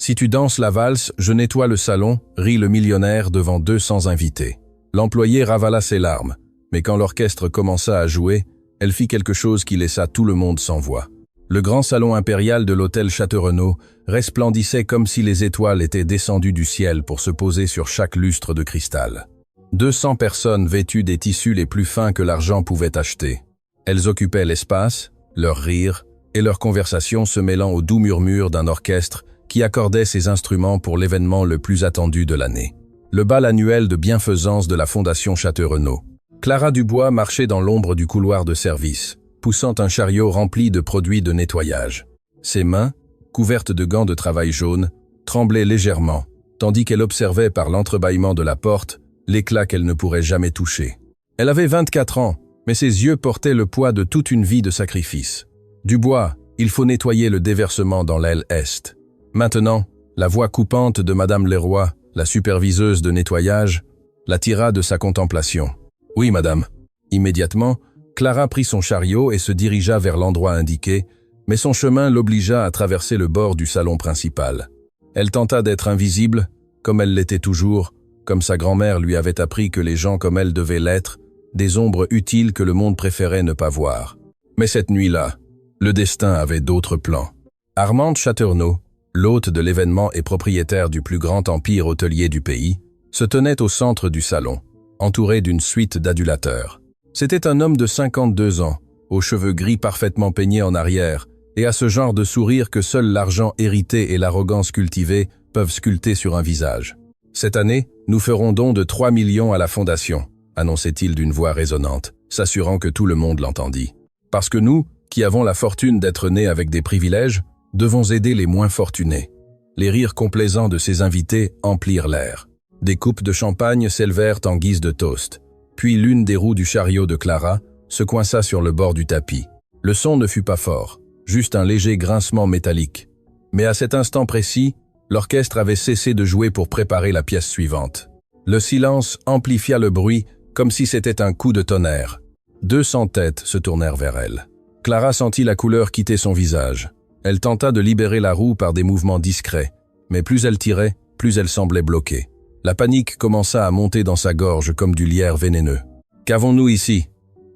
Si tu danses la valse, je nettoie le salon, rit le millionnaire devant 200 invités. L'employé ravala ses larmes, mais quand l'orchestre commença à jouer, elle fit quelque chose qui laissa tout le monde sans voix. Le grand salon impérial de l'hôtel Château-Renaud resplendissait comme si les étoiles étaient descendues du ciel pour se poser sur chaque lustre de cristal. 200 personnes vêtues des tissus les plus fins que l'argent pouvait acheter. Elles occupaient l'espace, leurs rires et leurs conversations se mêlant au doux murmure d'un orchestre qui accordait ses instruments pour l'événement le plus attendu de l'année. Le bal annuel de bienfaisance de la Fondation Château-Renaud. Clara Dubois marchait dans l'ombre du couloir de service, poussant un chariot rempli de produits de nettoyage. Ses mains, couvertes de gants de travail jaunes, tremblaient légèrement, tandis qu'elle observait par l'entrebâillement de la porte l'éclat qu'elle ne pourrait jamais toucher. Elle avait 24 ans, mais ses yeux portaient le poids de toute une vie de sacrifice. Dubois, il faut nettoyer le déversement dans l'aile est. Maintenant, la voix coupante de Madame Leroy, la superviseuse de nettoyage, l'attira de sa contemplation. « Oui, madame. » Immédiatement, Clara prit son chariot et se dirigea vers l'endroit indiqué, mais son chemin l'obligea à traverser le bord du salon principal. Elle tenta d'être invisible, comme elle l'était toujours, comme sa grand-mère lui avait appris que les gens comme elle devaient l'être, des ombres utiles que le monde préférait ne pas voir. Mais cette nuit-là, le destin avait d'autres plans. Armande Château-Renaud, l'hôte de l'événement et propriétaire du plus grand empire hôtelier du pays, se tenait au centre du salon, entouré d'une suite d'adulateurs. C'était un homme de 52 ans, aux cheveux gris parfaitement peignés en arrière, et à ce genre de sourire que seul l'argent hérité et l'arrogance cultivée peuvent sculpter sur un visage. « Cette année, nous ferons don de 3 millions à la Fondation », annonçait-il d'une voix résonnante, s'assurant que tout le monde l'entendit. « Parce que nous, qui avons la fortune d'être nés avec des privilèges, devons aider les moins fortunés. » Les rires complaisants de ses invités emplirent l'air. Des coupes de champagne s'élevèrent en guise de toast. Puis l'une des roues du chariot de Clara se coinça sur le bord du tapis. Le son ne fut pas fort, juste un léger grincement métallique. Mais à cet instant précis, l'orchestre avait cessé de jouer pour préparer la pièce suivante. Le silence amplifia le bruit comme si c'était un coup de tonnerre. 200 têtes se tournèrent vers elle. Clara sentit la couleur quitter son visage. Elle tenta de libérer la roue par des mouvements discrets, mais plus elle tirait, plus elle semblait bloquée. La panique commença à monter dans sa gorge comme du lierre vénéneux. « Qu'avons-nous ici ?»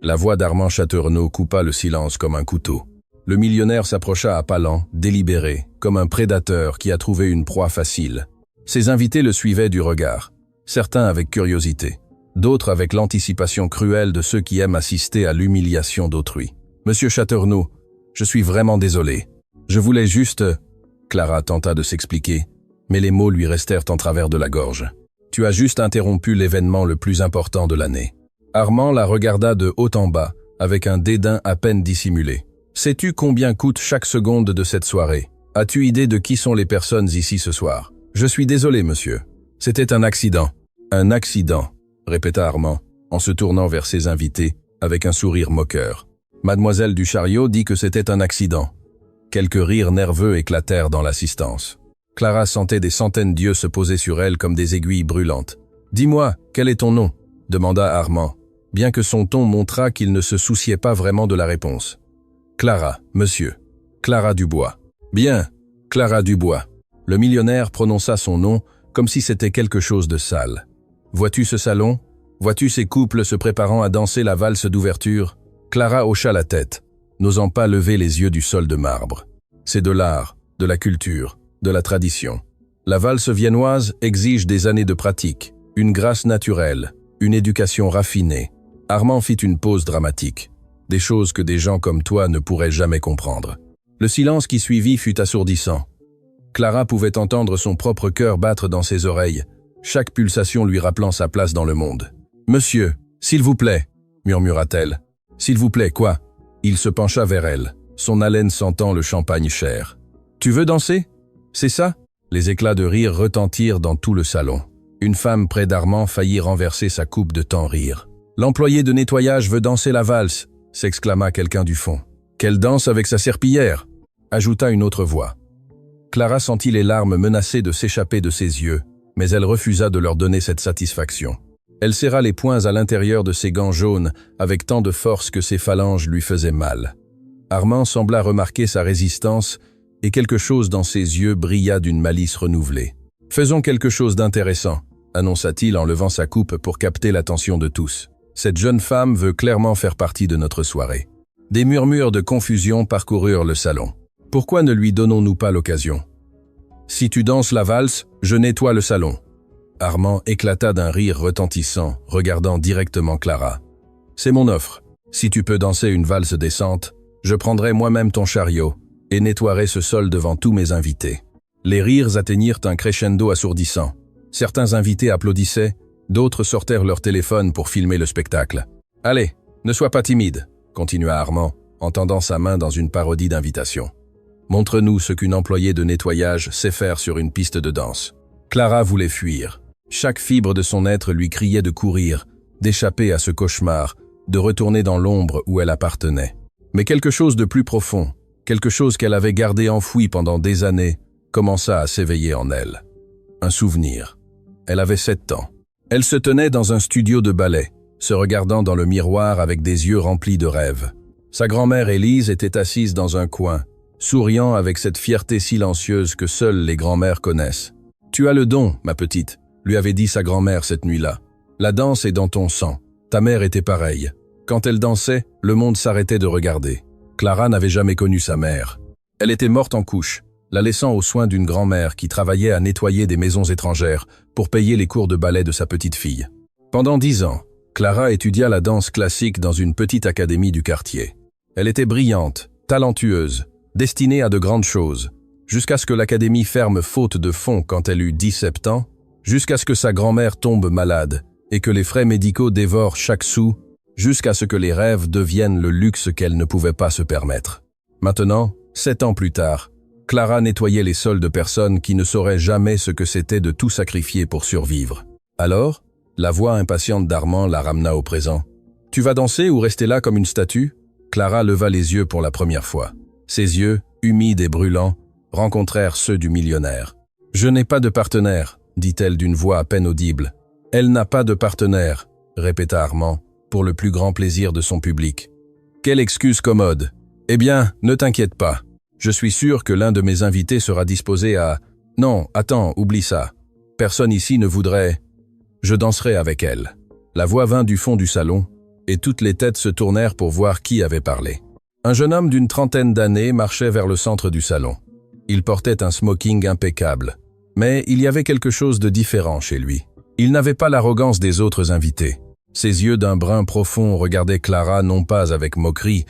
La voix d'Armand Château-Renaud coupa le silence comme un couteau. Le millionnaire s'approcha à pas lents, délibéré, comme un prédateur qui a trouvé une proie facile. Ses invités le suivaient du regard, certains avec curiosité, d'autres avec l'anticipation cruelle de ceux qui aiment assister à l'humiliation d'autrui. « Monsieur Château-Renaud, je suis vraiment désolé. Je voulais juste… » Clara tenta de s'expliquer, mais les mots lui restèrent en travers de la gorge. « Tu as juste interrompu l'événement le plus important de l'année. » Armand la regarda de haut en bas, avec un dédain à peine dissimulé. « Sais-tu combien coûte chaque seconde de cette soirée? As-tu idée de qui sont les personnes ici ce soir? »« Je suis désolé, monsieur. C'était un accident. »« Un accident, » répéta Armand, en se tournant vers ses invités, avec un sourire moqueur. Mademoiselle du Chariot dit que c'était un accident. Quelques rires nerveux éclatèrent dans l'assistance. Clara sentait des centaines d'yeux se poser sur elle comme des aiguilles brûlantes. « Dis-moi, quel est ton nom ?» demanda Armand, bien que son ton montrât qu'il ne se souciait pas vraiment de la réponse. « Clara, monsieur. Clara Dubois. »« Bien, Clara Dubois. » Le millionnaire prononça son nom comme si c'était quelque chose de sale. « Vois-tu ce salon? Vois-tu ces couples se préparant à danser la valse d'ouverture ?» Clara hocha la tête, n'osant pas lever les yeux du sol de marbre. C'est de l'art, de la culture, de la tradition. La valse viennoise exige des années de pratique, une grâce naturelle, une éducation raffinée. Armand fit une pause dramatique, des choses que des gens comme toi ne pourraient jamais comprendre. Le silence qui suivit fut assourdissant. Clara pouvait entendre son propre cœur battre dans ses oreilles, chaque pulsation lui rappelant sa place dans le monde. « Monsieur, s'il vous plaît » murmura-t-elle. « S'il vous plaît, quoi ?» Il se pencha vers elle, son haleine sentant le champagne cher. « Tu veux danser? C'est ça ?» Les éclats de rire retentirent dans tout le salon. Une femme près d'Armand faillit renverser sa coupe de tant rire. « L'employé de nettoyage veut danser la valse !» s'exclama quelqu'un du fond. « Qu'elle danse avec sa serpillière !» ajouta une autre voix. Clara sentit les larmes menacées de s'échapper de ses yeux, mais elle refusa de leur donner cette satisfaction. Elle serra les poings à l'intérieur de ses gants jaunes avec tant de force que ses phalanges lui faisaient mal. Armand sembla remarquer sa résistance et quelque chose dans ses yeux brilla d'une malice renouvelée. « Faisons quelque chose d'intéressant », annonça-t-il en levant sa coupe pour capter l'attention de tous. « Cette jeune femme veut clairement faire partie de notre soirée. » Des murmures de confusion parcoururent le salon. « Pourquoi ne lui donnons-nous pas l'occasion ? Si tu danses la valse, je nettoie le salon. » Armand éclata d'un rire retentissant, regardant directement Clara. « C'est mon offre. Si tu peux danser une valse décente, je prendrai moi-même ton chariot et nettoierai ce sol devant tous mes invités. » Les rires atteignirent un crescendo assourdissant. Certains invités applaudissaient, d'autres sortèrent leur téléphone pour filmer le spectacle. « Allez, ne sois pas timide », continua Armand, en tendant sa main dans une parodie d'invitation. « Montre-nous ce qu'une employée de nettoyage sait faire sur une piste de danse. » Clara voulait fuir. Chaque fibre de son être lui criait de courir, d'échapper à ce cauchemar, de retourner dans l'ombre où elle appartenait. Mais quelque chose de plus profond, quelque chose qu'elle avait gardé enfoui pendant des années, commença à s'éveiller en elle. Un souvenir. Elle avait 7 ans. Elle se tenait dans un studio de ballet, se regardant dans le miroir avec des yeux remplis de rêves. Sa grand-mère Élise était assise dans un coin, souriant avec cette fierté silencieuse que seules les grand-mères connaissent. « Tu as le don, ma petite », lui avait dit sa grand-mère cette nuit-là. « La danse est dans ton sang. Ta mère était pareille. Quand elle dansait, le monde s'arrêtait de regarder. » Clara n'avait jamais connu sa mère. Elle était morte en couche, la laissant aux soins d'une grand-mère qui travaillait à nettoyer des maisons étrangères pour payer les cours de ballet de sa petite fille. Pendant 10 ans, Clara étudia la danse classique dans une petite académie du quartier. Elle était brillante, talentueuse, destinée à de grandes choses, jusqu'à ce que l'académie ferme faute de fonds quand elle eut 17 ans, jusqu'à ce que sa grand-mère tombe malade et que les frais médicaux dévorent chaque sou, jusqu'à ce que les rêves deviennent le luxe qu'elle ne pouvait pas se permettre. Maintenant, 7 ans plus tard, Clara nettoyait les sols de personnes qui ne sauraient jamais ce que c'était de tout sacrifier pour survivre. Alors, la voix impatiente d'Armand la ramena au présent. « Tu vas danser ou rester là comme une statue ?» Clara leva les yeux pour la première fois. Ses yeux, humides et brûlants, rencontrèrent ceux du millionnaire. « Je n'ai pas de partenaire », dit-elle d'une voix à peine audible. « Elle n'a pas de partenaire », répéta Armand, pour le plus grand plaisir de son public. « Quelle excuse commode ! Eh bien, ne t'inquiète pas. Je suis sûr que l'un de mes invités sera disposé à... Non, attends, oublie ça. Personne ici ne voudrait... Je danserai avec elle. » La voix vint du fond du salon, et toutes les têtes se tournèrent pour voir qui avait parlé. Un jeune homme d'une 30aine d'années marchait vers le centre du salon. Il portait un smoking impeccable, mais il y avait quelque chose de différent chez lui. Il n'avait pas l'arrogance des autres invités. Ses yeux d'un brun profond regardaient Clara non pas avec moquerie,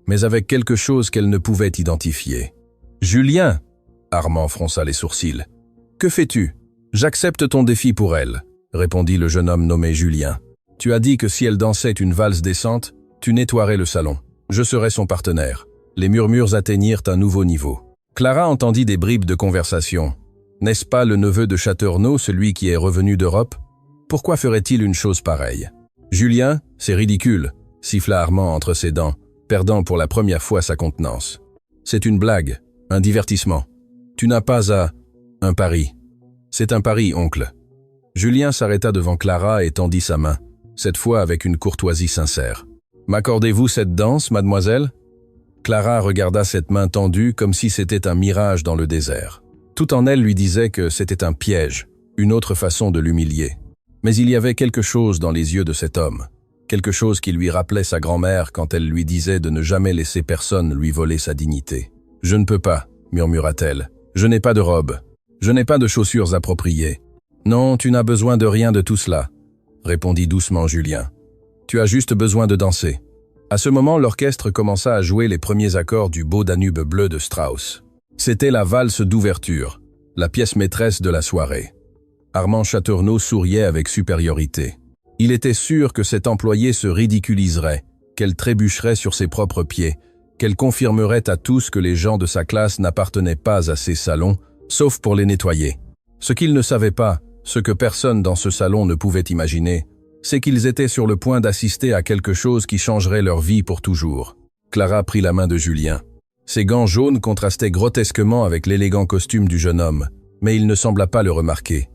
mais avec quelque chose qu'elle ne pouvait identifier. « Julien !» Armand fronça les sourcils. « Que fais-tu ? J'accepte ton défi pour elle, » répondit le jeune homme nommé Julien. « Tu as dit que si elle dansait une valse décente, tu nettoierais le salon. Je serais son partenaire. » Les murmures atteignirent un nouveau niveau. Clara entendit des bribes de conversation. « N'est-ce pas le neveu de Chateaurenaud, celui qui est revenu d'Europe ? Pourquoi ferait-il une chose pareille ? » « Julien, c'est ridicule », siffla Armand entre ses dents, perdant pour la première fois sa contenance. « C'est une blague, un divertissement. Tu n'as pas à... un pari. C'est un pari, oncle. » Julien s'arrêta devant Clara et tendit sa main, cette fois avec une courtoisie sincère. « M'accordez-vous cette danse, mademoiselle ?» Clara regarda cette main tendue comme si c'était un mirage dans le désert. Tout en elle lui disait que c'était un piège, une autre façon de l'humilier. Mais il y avait quelque chose dans les yeux de cet homme, quelque chose qui lui rappelait sa grand-mère quand elle lui disait de ne jamais laisser personne lui voler sa dignité. « Je ne peux pas, » murmura-t-elle. « Je n'ai pas de robe. Je n'ai pas de chaussures appropriées. »« Non, tu n'as besoin de rien de tout cela, » répondit doucement Julien. « Tu as juste besoin de danser. » À ce moment, l'orchestre commença à jouer les premiers accords du beau Danube bleu de Strauss. C'était la valse d'ouverture, la pièce maîtresse de la soirée. Armand Chateaurenaud souriait avec supériorité. Il était sûr que cette employée se ridiculiserait, qu'elle trébucherait sur ses propres pieds, qu'elle confirmerait à tous que les gens de sa classe n'appartenaient pas à ces salons, sauf pour les nettoyer. Ce qu'il ne savait pas, ce que personne dans ce salon ne pouvait imaginer, c'est qu'ils étaient sur le point d'assister à quelque chose qui changerait leur vie pour toujours. Clara prit la main de Julien. Ses gants jaunes contrastaient grotesquement avec l'élégant costume du jeune homme, mais il ne sembla pas le remarquer.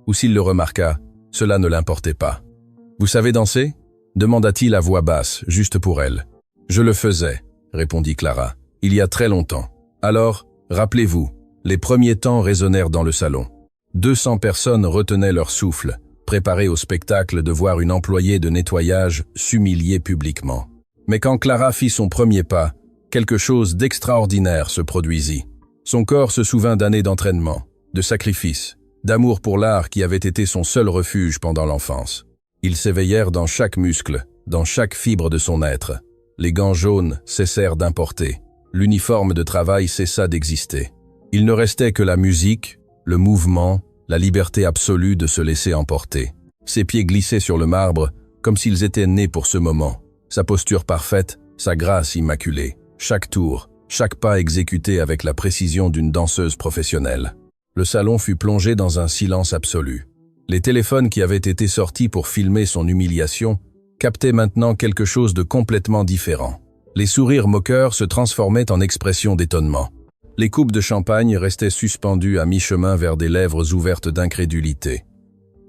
Ou s'il le remarqua, cela ne l'importait pas. « Vous savez danser ?» demanda-t-il à voix basse, juste pour elle. « Je le faisais », répondit Clara, « il y a très longtemps. »« Alors, Rappelez-vous, les premiers temps résonnèrent dans le salon. 200 personnes retenaient leur souffle, préparées au spectacle de voir une employée de nettoyage s'humilier publiquement. Mais quand Clara fit son premier pas, quelque chose d'extraordinaire se produisit. Son corps se souvint d'années d'entraînement, de sacrifices, d'amour pour l'art qui avait été son seul refuge pendant l'enfance. Ils s'éveillèrent dans chaque muscle, dans chaque fibre de son être. Les gants jaunes cessèrent d'importer. L'uniforme de travail cessa d'exister. Il ne restait que la musique, le mouvement, la liberté absolue de se laisser emporter. Ses pieds glissaient sur le marbre comme s'ils étaient nés pour ce moment. Sa posture parfaite, sa grâce immaculée. Chaque tour, chaque pas exécuté avec la précision d'une danseuse professionnelle. Le salon fut plongé dans un silence absolu. Les téléphones qui avaient été sortis pour filmer son humiliation captaient maintenant quelque chose de complètement différent. Les sourires moqueurs se transformaient en expressions d'étonnement. Les coupes de champagne restaient suspendues à mi-chemin vers des lèvres ouvertes d'incrédulité.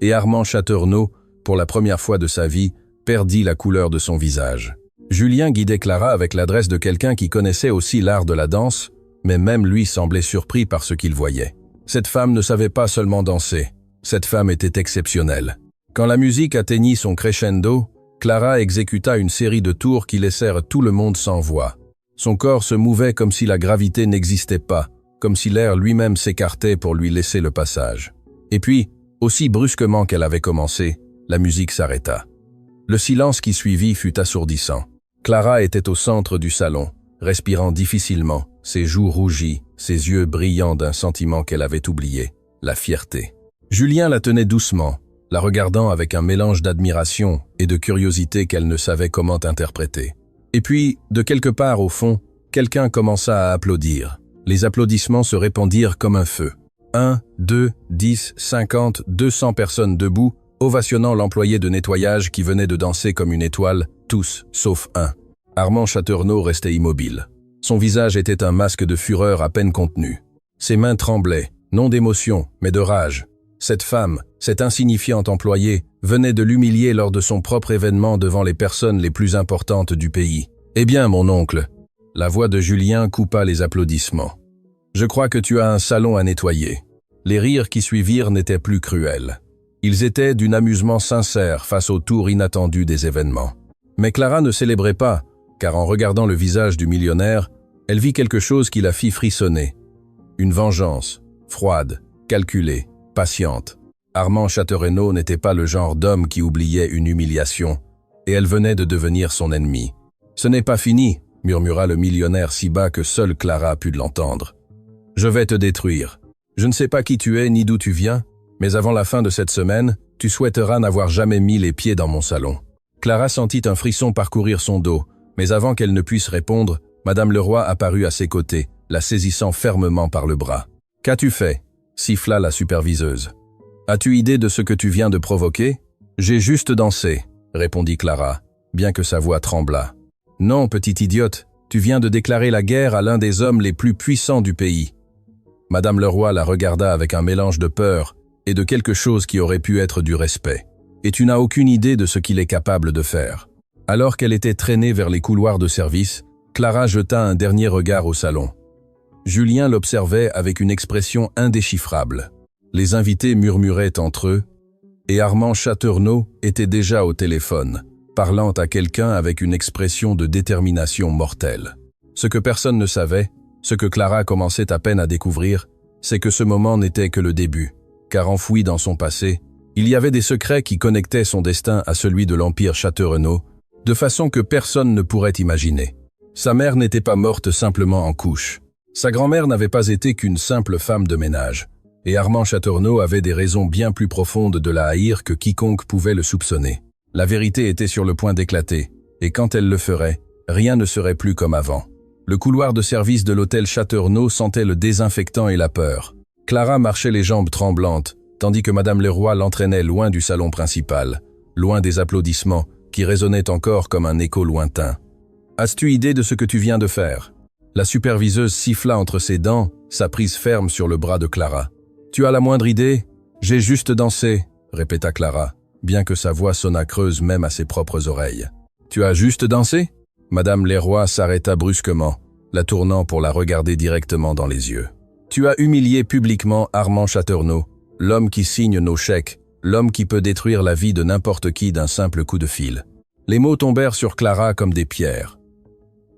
Et Armand Chaternaux, pour la première fois de sa vie, perdit la couleur de son visage. Julien guidait Clara avec l'adresse de quelqu'un qui connaissait aussi l'art de la danse, mais même lui semblait surpris par ce qu'il voyait. Cette femme ne savait pas seulement danser, cette femme était exceptionnelle. Quand la musique atteignit son crescendo, Clara exécuta une série de tours qui laissèrent tout le monde sans voix. Son corps se mouvait comme si la gravité n'existait pas, comme si l'air lui-même s'écartait pour lui laisser le passage. Et puis, aussi brusquement qu'elle avait commencé, la musique s'arrêta. Le silence qui suivit fut assourdissant. Clara était au centre du salon, respirant difficilement, ses joues rougies, ses yeux brillants d'un sentiment qu'elle avait oublié, la fierté. Julien la tenait doucement, la regardant avec un mélange d'admiration et de curiosité qu'elle ne savait comment interpréter. Et puis, de quelque part au fond, quelqu'un commença à applaudir. Les applaudissements se répandirent comme un feu. 1, 2, 10, 50, 200 personnes debout, ovationnant l'employé de nettoyage qui venait de danser comme une étoile, tous, sauf un. Armand Chaternaux restait immobile. Son visage était un masque de fureur à peine contenu. Ses mains tremblaient, non d'émotion, mais de rage. Cette femme, cette insignifiante employée, venait de l'humilier lors de son propre événement devant les personnes les plus importantes du pays. « Eh bien, mon oncle !» La voix de Julien coupa les applaudissements. « Je crois que tu as un salon à nettoyer. » Les rires qui suivirent n'étaient plus cruels. Ils étaient d'un amusement sincère face au tour inattendu des événements. Mais Clara ne célébrait pas, car en regardant le visage du millionnaire, elle vit quelque chose qui la fit frissonner. Une vengeance, froide, calculée, patiente. Armand Chaternaux n'était pas le genre d'homme qui oubliait une humiliation, et elle venait de devenir son ennemi. « Ce n'est pas fini », murmura le millionnaire si bas que seule Clara put l'entendre. « Je vais te détruire. Je ne sais pas qui tu es ni d'où tu viens, mais avant la fin de cette semaine, tu souhaiteras n'avoir jamais mis les pieds dans mon salon. » Clara sentit un frisson parcourir son dos, mais avant qu'elle ne puisse répondre, Madame Leroy apparut à ses côtés, la saisissant fermement par le bras. « Qu'as-tu fait ?» siffla la superviseuse. « As-tu idée de ce que tu viens de provoquer ?»« J'ai juste dansé, » répondit Clara, bien que sa voix tremblât. « Non, petite idiote, tu viens de déclarer la guerre à l'un des hommes les plus puissants du pays. » Madame Leroy la regarda avec un mélange de peur et de quelque chose qui aurait pu être du respect. « Et tu n'as aucune idée de ce qu'il est capable de faire. » Alors qu'elle était traînée vers les couloirs de service, Clara jeta un dernier regard au salon. Julien l'observait avec une expression indéchiffrable. Les invités murmuraient entre eux, et Armand Chaternaux était déjà au téléphone, parlant à quelqu'un avec une expression de détermination mortelle. Ce que personne ne savait, ce que Clara commençait à peine à découvrir, c'est que ce moment n'était que le début, car enfoui dans son passé, il y avait des secrets qui connectaient son destin à celui de l'Empire Chaternaux, de façon que personne ne pourrait imaginer. Sa mère n'était pas morte simplement en couche. Sa grand-mère n'avait pas été qu'une simple femme de ménage, et Armand Chaternaux avait des raisons bien plus profondes de la haïr que quiconque pouvait le soupçonner. La vérité était sur le point d'éclater, et quand elle le ferait, rien ne serait plus comme avant. Le couloir de service de l'hôtel Chaternaux sentait le désinfectant et la peur. Clara marchait les jambes tremblantes, tandis que Madame Leroy l'entraînait loin du salon principal, loin des applaudissements qui résonnaient encore comme un écho lointain. « As-tu idée de ce que tu viens de faire ?» La superviseuse siffla entre ses dents, sa prise ferme sur le bras de Clara. « Tu as la moindre idée ? J'ai juste dansé, » répéta Clara, bien que sa voix sonna creuse même à ses propres oreilles. « Tu as juste dansé ?» Madame Leroy s'arrêta brusquement, la tournant pour la regarder directement dans les yeux. « Tu as humilié publiquement Armand Chateaurenaud, l'homme qui signe nos chèques, l'homme qui peut détruire la vie de n'importe qui d'un simple coup de fil. » Les mots tombèrent sur Clara comme des pierres.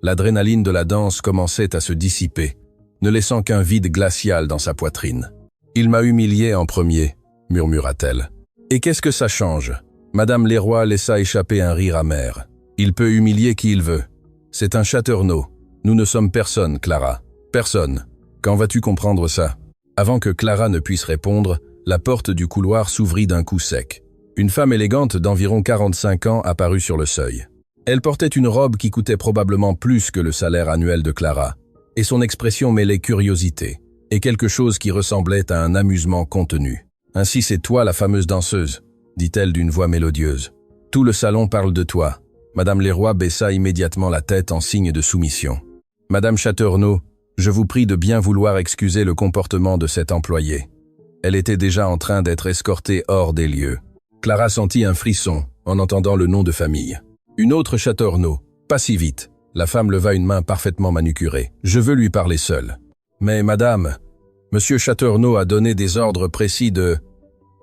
L'adrénaline de la danse commençait à se dissiper, ne laissant qu'un vide glacial dans sa poitrine. « Il m'a humilié en premier », murmura-t-elle. « Et qu'est-ce que ça change ?» Madame Leroy laissa échapper un rire amer. « Il peut humilier qui il veut. C'est un Chateaurenaud. Nous ne sommes personne, Clara. Personne. Quand vas-tu comprendre ça ?» Avant que Clara ne puisse répondre, la porte du couloir s'ouvrit d'un coup sec. Une femme élégante d'environ 45 ans apparut sur le seuil. Elle portait une robe qui coûtait probablement plus que le salaire annuel de Clara, et son expression mêlait curiosité, et quelque chose qui ressemblait à un amusement contenu. « Ainsi c'est toi la fameuse danseuse », dit-elle d'une voix mélodieuse. « Tout le salon parle de toi. » Madame Leroy baissa immédiatement la tête en signe de soumission. « Madame Chateaurenaud, je vous prie de bien vouloir excuser le comportement de cette employée. » Elle était déjà en train d'être escortée hors des lieux. Clara sentit un frisson en entendant le nom de famille. Une autre Chateaurenaud. Pas si vite. La femme leva une main parfaitement manucurée. Je veux lui parler seule. Mais madame, monsieur Chateaurenaud a donné des ordres précis de...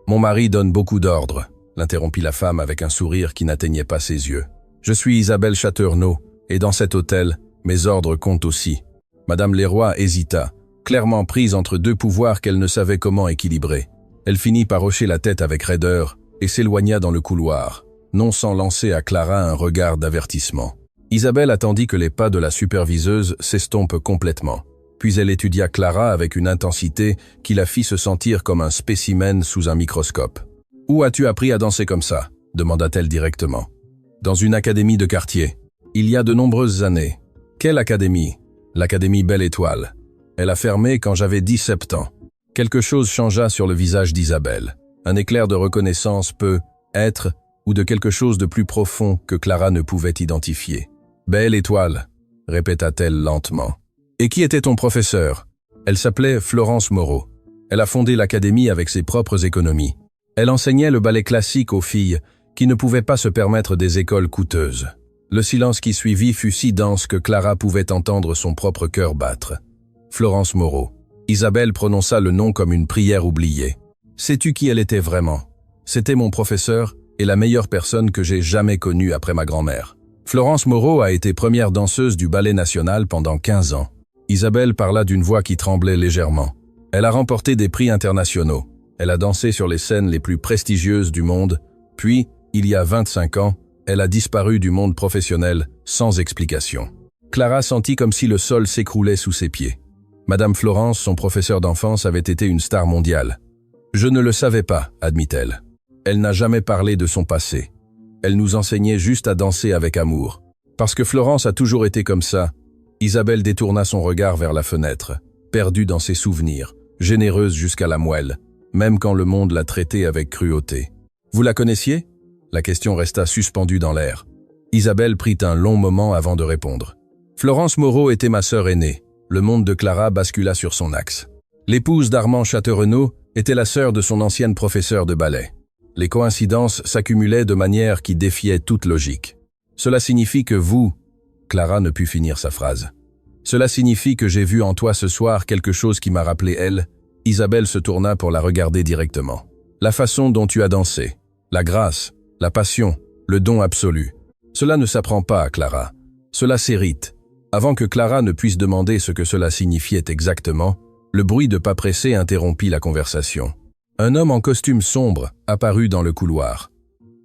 Mon mari donne beaucoup d'ordres, l'interrompit la femme avec un sourire qui n'atteignait pas ses yeux. Je suis Isabelle Chateaurenaud, et dans cet hôtel, mes ordres comptent aussi. Madame Leroy hésita, clairement prise entre deux pouvoirs qu'elle ne savait comment équilibrer. Elle finit par hocher la tête avec raideur, et s'éloigna dans le couloir, non sans lancer à Clara un regard d'avertissement. Isabelle attendit que les pas de la superviseuse s'estompent complètement. Puis elle étudia Clara avec une intensité qui la fit se sentir comme un spécimen sous un microscope. « Où as-tu appris à danser comme ça ?» demanda-t-elle directement. « Dans une académie de quartier. Il y a de nombreuses années. »« Quelle académie ?»« L'académie Belle Étoile. Elle a fermé quand j'avais 17 ans. » Quelque chose changea sur le visage d'Isabelle. Un éclair de reconnaissance peut être ou de quelque chose de plus profond que Clara ne pouvait identifier. « Belle Étoile », répéta-t-elle lentement. « Et qui était ton professeur ?» Elle s'appelait Florence Moreau. Elle a fondé l'académie avec ses propres économies. Elle enseignait le ballet classique aux filles qui ne pouvaient pas se permettre des écoles coûteuses. Le silence qui suivit fut si dense que Clara pouvait entendre son propre cœur battre. Florence Moreau. Isabelle prononça le nom comme une prière oubliée. Sais-tu qui elle était vraiment? C'était mon professeur et la meilleure personne que j'ai jamais connue après ma grand-mère. Florence Moreau a été première danseuse du Ballet National pendant 15 ans. Isabelle parla d'une voix qui tremblait légèrement. Elle a remporté des prix internationaux. Elle a dansé sur les scènes les plus prestigieuses du monde. Puis, il y a 25 ans, elle a disparu du monde professionnel sans explication. Clara sentit comme si le sol s'écroulait sous ses pieds. Madame Florence, son professeur d'enfance, avait été une star mondiale. « Je ne le savais pas », admit-elle. Elle n'a jamais parlé de son passé. Elle nous enseignait juste à danser avec amour. Parce que Florence a toujours été comme ça. Isabelle détourna son regard vers la fenêtre, perdue dans ses souvenirs, généreuse jusqu'à la moelle, même quand le monde l'a traitée avec cruauté. « Vous la connaissiez ?» La question resta suspendue dans l'air. Isabelle prit un long moment avant de répondre. « Florence Moreau était ma sœur aînée. » Le monde de Clara bascula sur son axe. L'épouse d'Armand Chateaurenaud était la sœur de son ancienne professeure de ballet. Les coïncidences s'accumulaient de manière qui défiait toute logique. Cela signifie que vous... Clara ne put finir sa phrase. Cela signifie que j'ai vu en toi ce soir quelque chose qui m'a rappelé elle. Isabelle se tourna pour la regarder directement. La façon dont tu as dansé, la grâce, la passion, le don absolu. Cela ne s'apprend pas, Clara. Cela s'hérite. Avant que Clara ne puisse demander ce que cela signifiait exactement, le bruit de pas pressés interrompit la conversation. Un homme en costume sombre apparut dans le couloir.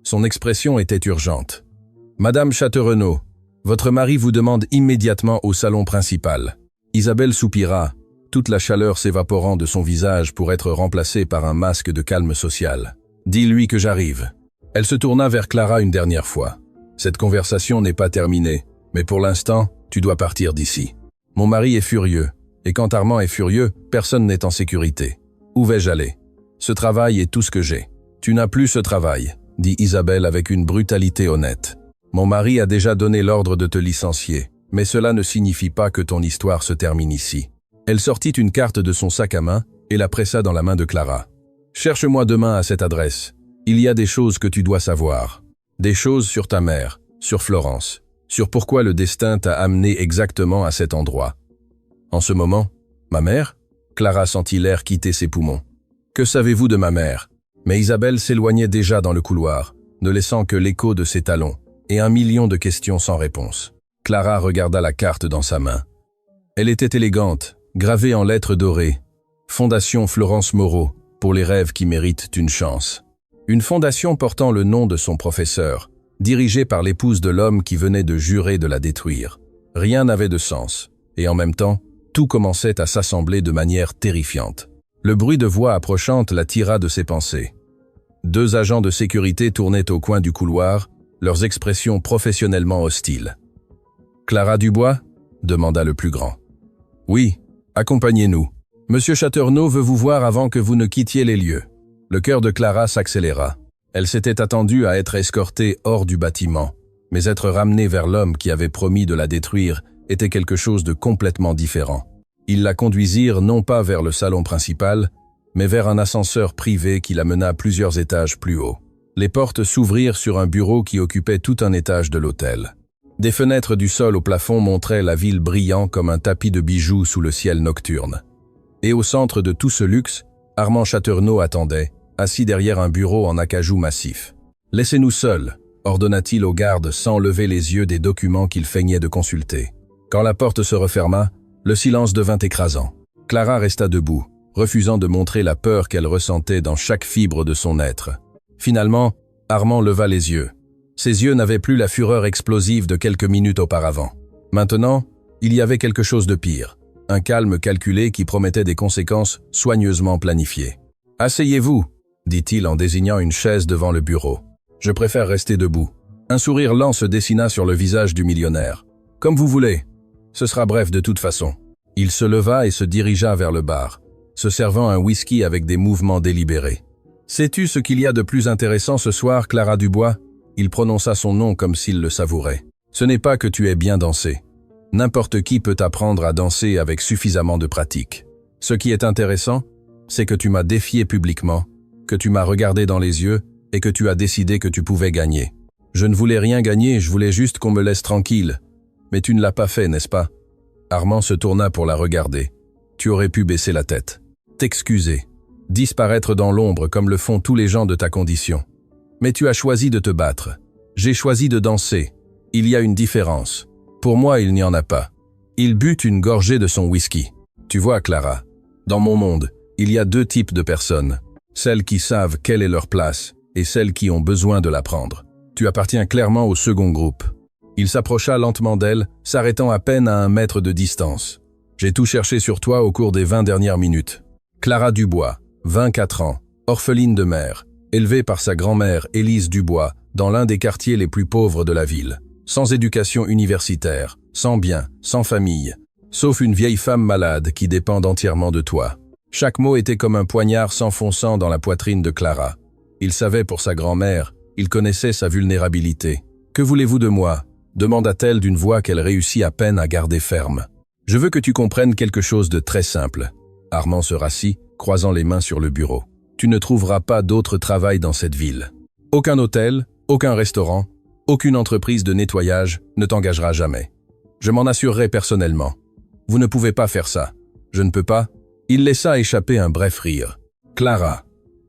Son expression était urgente. « Madame Chateaurenaud, votre mari vous demande immédiatement au salon principal. » Isabelle soupira, toute la chaleur s'évaporant de son visage pour être remplacée par un masque de calme social. « Dis-lui que j'arrive. » Elle se tourna vers Clara une dernière fois. « Cette conversation n'est pas terminée, mais pour l'instant, tu dois partir d'ici. Mon mari est furieux, et quand Armand est furieux, personne n'est en sécurité. Où vais-je aller? Ce travail est tout ce que j'ai. Tu n'as plus ce travail, dit Isabelle avec une brutalité honnête. Mon mari a déjà donné l'ordre de te licencier, mais cela ne signifie pas que ton histoire se termine ici. Elle sortit une carte de son sac à main et la pressa dans la main de Clara. Cherche-moi demain à cette adresse. Il y a des choses que tu dois savoir. Des choses sur ta mère, sur Florence. sur pourquoi le destin t'a amené exactement à cet endroit. En ce moment, ma mère? Clara sentit l'air quitter ses poumons. Que savez-vous de ma mère? Mais Isabelle s'éloignait déjà dans le couloir, ne laissant que l'écho de ses talons, et 1 million de questions sans réponse. Clara regarda la carte dans sa main. Elle était élégante, gravée en lettres dorées. Fondation Florence Moreau, pour les rêves qui méritent une chance. Une fondation portant le nom de son professeur, dirigée par l'épouse de l'homme qui venait de jurer de la détruire. Rien n'avait de sens, et en même temps, tout commençait à s'assembler de manière terrifiante. Le bruit de voix approchante la tira de ses pensées. 2 agents de sécurité tournaient au coin du couloir, leurs expressions professionnellement hostiles. « Clara Dubois ?» demanda le plus grand. « Oui, accompagnez-nous. Monsieur Chaterneau veut vous voir avant que vous ne quittiez les lieux. » Le cœur de Clara s'accéléra. Elle s'était attendue à être escortée hors du bâtiment, mais être ramenée vers l'homme qui avait promis de la détruire était quelque chose de complètement différent. Ils la conduisirent non pas vers le salon principal, mais vers un ascenseur privé qui la mena plusieurs étages plus haut. Les portes s'ouvrirent sur un bureau qui occupait tout un étage de l'hôtel. Des fenêtres du sol au plafond montraient la ville brillant comme un tapis de bijoux sous le ciel nocturne. Et au centre de tout ce luxe, Armand Chaterneau attendait, assis derrière un bureau en acajou massif. « Laissez-nous seuls », ordonna-t-il au garde sans lever les yeux des documents qu'il feignait de consulter. Quand la porte se referma, le silence devint écrasant. Clara resta debout, refusant de montrer la peur qu'elle ressentait dans chaque fibre de son être. Finalement, Armand leva les yeux. Ses yeux n'avaient plus la fureur explosive de quelques minutes auparavant. Maintenant, il y avait quelque chose de pire. Un calme calculé qui promettait des conséquences soigneusement planifiées. « Asseyez-vous », dit-il en désignant une chaise devant le bureau. « Je préfère rester debout. » Un sourire lent se dessina sur le visage du millionnaire. « Comme vous voulez. Ce sera bref de toute façon. » Il se leva et se dirigea vers le bar, se servant un whisky avec des mouvements délibérés. « Sais-tu ce qu'il y a de plus intéressant ce soir, Clara Dubois ?» Il prononça son nom comme s'il le savourait. « Ce n'est pas que tu aies bien dansé. N'importe qui peut apprendre à danser avec suffisamment de pratique. Ce qui est intéressant, c'est que tu m'as défié publiquement, que tu m'as regardé dans les yeux et que tu as décidé que tu pouvais gagner. Je ne voulais rien gagner, je voulais juste qu'on me laisse tranquille. Mais tu ne l'as pas fait, n'est-ce pas ?» Armand se tourna pour la regarder. « Tu aurais pu baisser la tête. T'excuser. Disparaître dans l'ombre comme le font tous les gens de ta condition. Mais tu as choisi de te battre. J'ai choisi de danser. Il y a une différence. Pour moi, il n'y en a pas. » Il but une gorgée de son whisky. « Tu vois, Clara, dans mon monde, il y a 2 types de personnes. Celles qui savent quelle est leur place et celles qui ont besoin de la prendre. Tu appartiens clairement au second groupe. » Il s'approcha lentement d'elle, s'arrêtant à peine à 1 mètre de distance. « J'ai tout cherché sur toi au cours des 20 dernières minutes. Clara Dubois, 24 ans, orpheline de mère, élevée par sa grand-mère Élise Dubois dans l'un des quartiers les plus pauvres de la ville. Sans éducation universitaire, sans bien, sans famille, sauf une vieille femme malade qui dépend entièrement de toi. » Chaque mot était comme un poignard s'enfonçant dans la poitrine de Clara. Il savait pour sa grand-mère, il connaissait sa vulnérabilité. « Que voulez-vous de moi ?» demanda-t-elle d'une voix qu'elle réussit à peine à garder ferme. « Je veux que tu comprennes quelque chose de très simple. » Armand se rassit, croisant les mains sur le bureau. « Tu ne trouveras pas d'autre travail dans cette ville. Aucun hôtel, aucun restaurant, aucune entreprise de nettoyage ne t'engagera jamais. Je m'en assurerai personnellement. Vous ne pouvez pas faire ça. Je ne peux pas. » Il laissa échapper un bref rire. « Clara,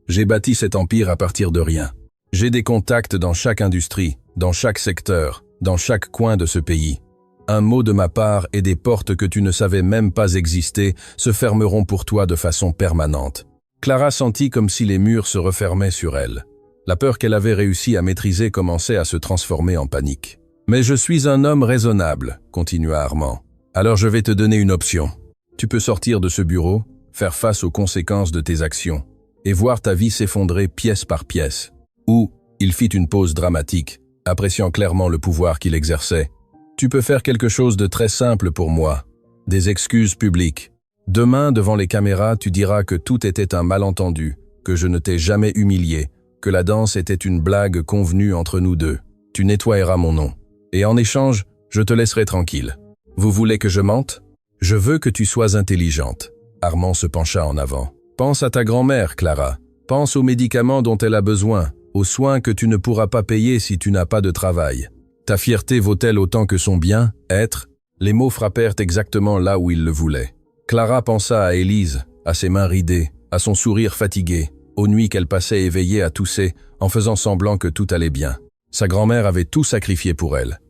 j'ai bâti cet empire à partir de rien. J'ai des contacts dans chaque industrie, dans chaque secteur, dans chaque coin de ce pays. Un mot de ma part et des portes que tu ne savais même pas exister se fermeront pour toi de façon permanente. » Clara sentit comme si les murs se refermaient sur elle. La peur qu'elle avait réussi à maîtriser commençait à se transformer en panique. « Mais je suis un homme raisonnable, » continua Armand. « Alors je vais te donner une option. Tu peux sortir de ce bureau, faire face aux conséquences de tes actions, et voir ta vie s'effondrer pièce par pièce. » Ou, il fit une pause dramatique, appréciant clairement le pouvoir qu'il exerçait. « Tu peux faire quelque chose de très simple pour moi. Des excuses publiques. Demain, devant les caméras, tu diras que tout était un malentendu, que je ne t'ai jamais humilié, que la danse était une blague convenue entre nous deux. Tu nettoyeras mon nom. Et en échange, je te laisserai tranquille. Vous voulez que je mente ? Je veux que tu sois intelligente. » Armand se pencha en avant. « Pense à ta grand-mère, Clara. Pense aux médicaments dont elle a besoin, aux soins que tu ne pourras pas payer si tu n'as pas de travail. Ta fierté vaut-elle autant que son bien, être ?» Les mots frappèrent exactement là où il le voulait. Clara pensa à Élise, à ses mains ridées, à son sourire fatigué, aux nuits qu'elle passait éveillée à tousser en faisant semblant que tout allait bien. Sa grand-mère avait tout sacrifié pour elle.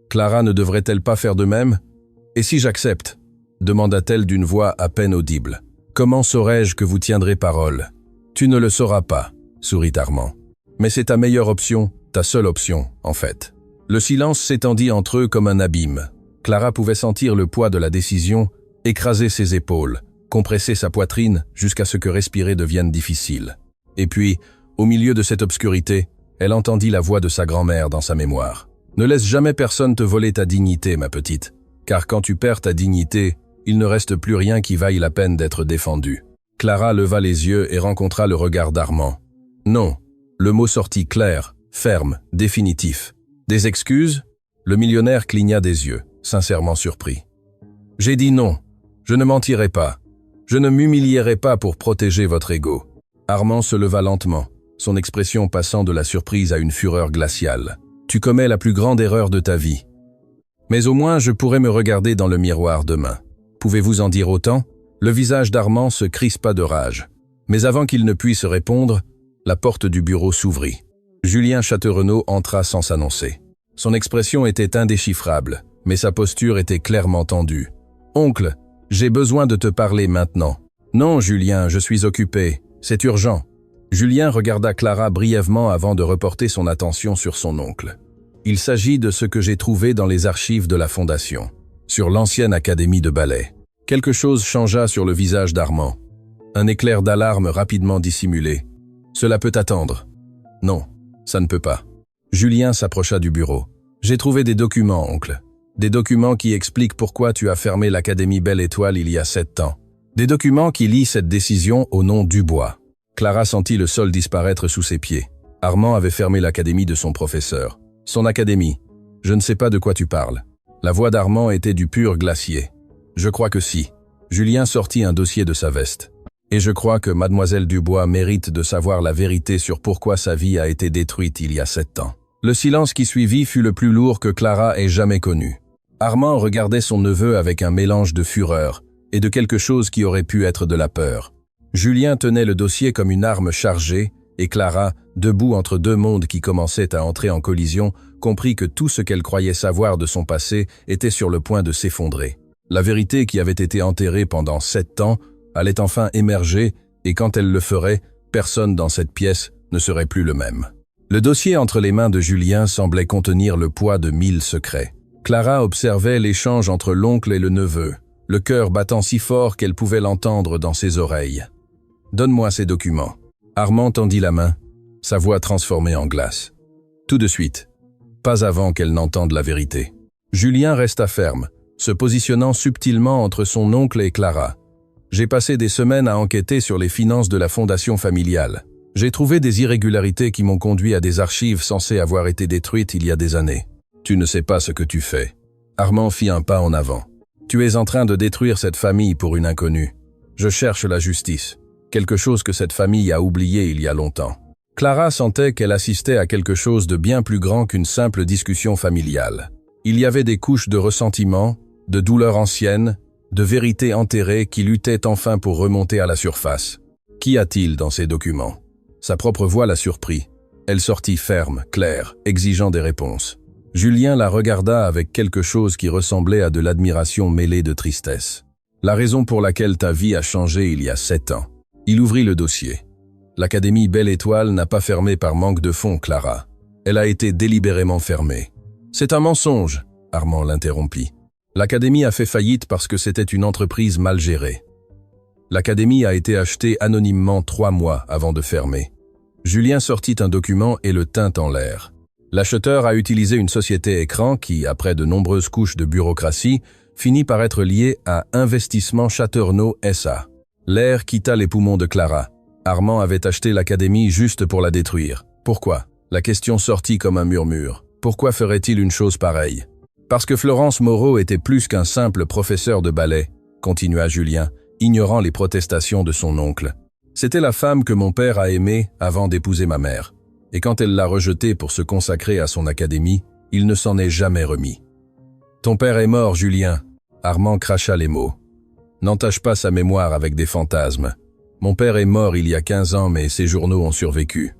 Clara ne devrait-elle pas faire de même? « Et si j'accepte ?» demanda-t-elle d'une voix à peine audible. « Comment saurais-je que vous tiendrez parole ?»« Tu ne le sauras pas, » sourit Armand. « Mais c'est ta meilleure option, ta seule option, en fait. » Le silence s'étendit entre eux comme un abîme. Clara pouvait sentir le poids de la décision écraser ses épaules, compresser sa poitrine jusqu'à ce que respirer devienne difficile. Et puis, au milieu de cette obscurité, elle entendit la voix de sa grand-mère dans sa mémoire. « Ne laisse jamais personne te voler ta dignité, ma petite, car quand tu perds ta dignité, il ne reste plus rien qui vaille la peine d'être défendu. » Clara leva les yeux et rencontra le regard d'Armand. « Non. » Le mot sortit clair, ferme, définitif. « Des excuses ?» Le millionnaire cligna des yeux, sincèrement surpris. « J'ai dit non. Je ne mentirai pas. Je ne m'humilierai pas pour protéger votre ego. » Armand se leva lentement, son expression passant de la surprise à une fureur glaciale. « Tu commets la plus grande erreur de ta vie. Mais au moins je pourrai me regarder dans le miroir demain. Pouvez-vous en dire autant ?» Le visage d'Armand se crispa de rage. Mais avant qu'il ne puisse répondre, la porte du bureau s'ouvrit. Julien Châteaurenaud entra sans s'annoncer. Son expression était indéchiffrable, mais sa posture était clairement tendue. « Oncle, j'ai besoin de te parler maintenant. »« Non, Julien, je suis occupé. C'est urgent. » Julien regarda Clara brièvement avant de reporter son attention sur son oncle. « Il s'agit de ce que j'ai trouvé dans les archives de la Fondation, sur l'ancienne académie de ballet. » Quelque chose changea sur le visage d'Armand. Un éclair d'alarme rapidement dissimulé. « Cela peut attendre. »« Non, ça ne peut pas. » Julien s'approcha du bureau. « J'ai trouvé des documents, oncle. Des documents qui expliquent pourquoi tu as fermé l'Académie Belle Étoile il y a 7 ans. Des documents qui lient cette décision au nom Dubois. » Clara sentit le sol disparaître sous ses pieds. Armand avait fermé l'académie de son professeur. Son académie. Je ne sais pas de quoi tu parles. La voix d'Armand était du pur glacier. Je crois que si. Julien sortit un dossier de sa veste. Et je crois que mademoiselle Dubois mérite de savoir la vérité sur pourquoi sa vie a été détruite il y a 7 ans. Le silence qui suivit fut le plus lourd que Clara ait jamais connu. Armand regardait son neveu avec un mélange de fureur et de quelque chose qui aurait pu être de la peur. Julien tenait le dossier comme une arme chargée et Clara, debout entre deux mondes qui commençaient à entrer en collision, comprit que tout ce qu'elle croyait savoir de son passé était sur le point de s'effondrer. La vérité qui avait été enterrée pendant 7 ans allait enfin émerger et quand elle le ferait, personne dans cette pièce ne serait plus le même. Le dossier entre les mains de Julien semblait contenir le poids de 1000 secrets. Clara observait l'échange entre l'oncle et le neveu, le cœur battant si fort qu'elle pouvait l'entendre dans ses oreilles. « Donne-moi ces documents. » Armand tendit la main, sa voix transformée en glace. « Tout de suite. Pas avant qu'elle n'entende la vérité. » Julien resta ferme, se positionnant subtilement entre son oncle et Clara. « J'ai passé des semaines à enquêter sur les finances de la fondation familiale. J'ai trouvé des irrégularités qui m'ont conduit à des archives censées avoir été détruites il y a des années. Tu ne sais pas ce que tu fais. » Armand fit un pas en avant. « Tu es en train de détruire cette famille pour une inconnue. Je cherche la justice. Quelque chose que cette famille a oublié il y a longtemps. » Clara sentait qu'elle assistait à quelque chose de bien plus grand qu'une simple discussion familiale. Il y avait des couches de ressentiment, de douleurs anciennes, de vérités enterrées qui luttaient enfin pour remonter à la surface. Qu'y a-t-il dans ces documents? Sa propre voix la surprit. Elle sortit ferme, claire, exigeant des réponses. Julien la regarda avec quelque chose qui ressemblait à de l'admiration mêlée de tristesse. « La raison pour laquelle ta vie a changé il y a 7 ans. » Il ouvrit le dossier. « L'Académie Belle Étoile n'a pas fermé par manque de fonds, Clara. Elle a été délibérément fermée. »« C'est un mensonge !» Armand l'interrompit. « L'Académie a fait faillite parce que c'était une entreprise mal gérée. L'Académie a été achetée anonymement 3 mois avant de fermer. » Julien sortit un document et le tint en l'air. L'acheteur a utilisé une société écran qui, après de nombreuses couches de bureaucratie, finit par être liée à Investissement Châteaurenaud SA. L'air quitta les poumons de Clara. Armand avait acheté l'Académie juste pour la détruire. Pourquoi? La question sortit comme un murmure. Pourquoi ferait-il une chose pareille? Parce que Florence Moreau était plus qu'un simple professeur de ballet, continua Julien, ignorant les protestations de son oncle. C'était la femme que mon père a aimée avant d'épouser ma mère. Et quand elle l'a rejetée pour se consacrer à son académie, Il ne s'en est jamais remis. Ton père est mort, Julien. Armand cracha les mots. N'entache pas sa mémoire avec des fantasmes. Mon père est mort il y a 15 ans, mais ses journaux ont survécu.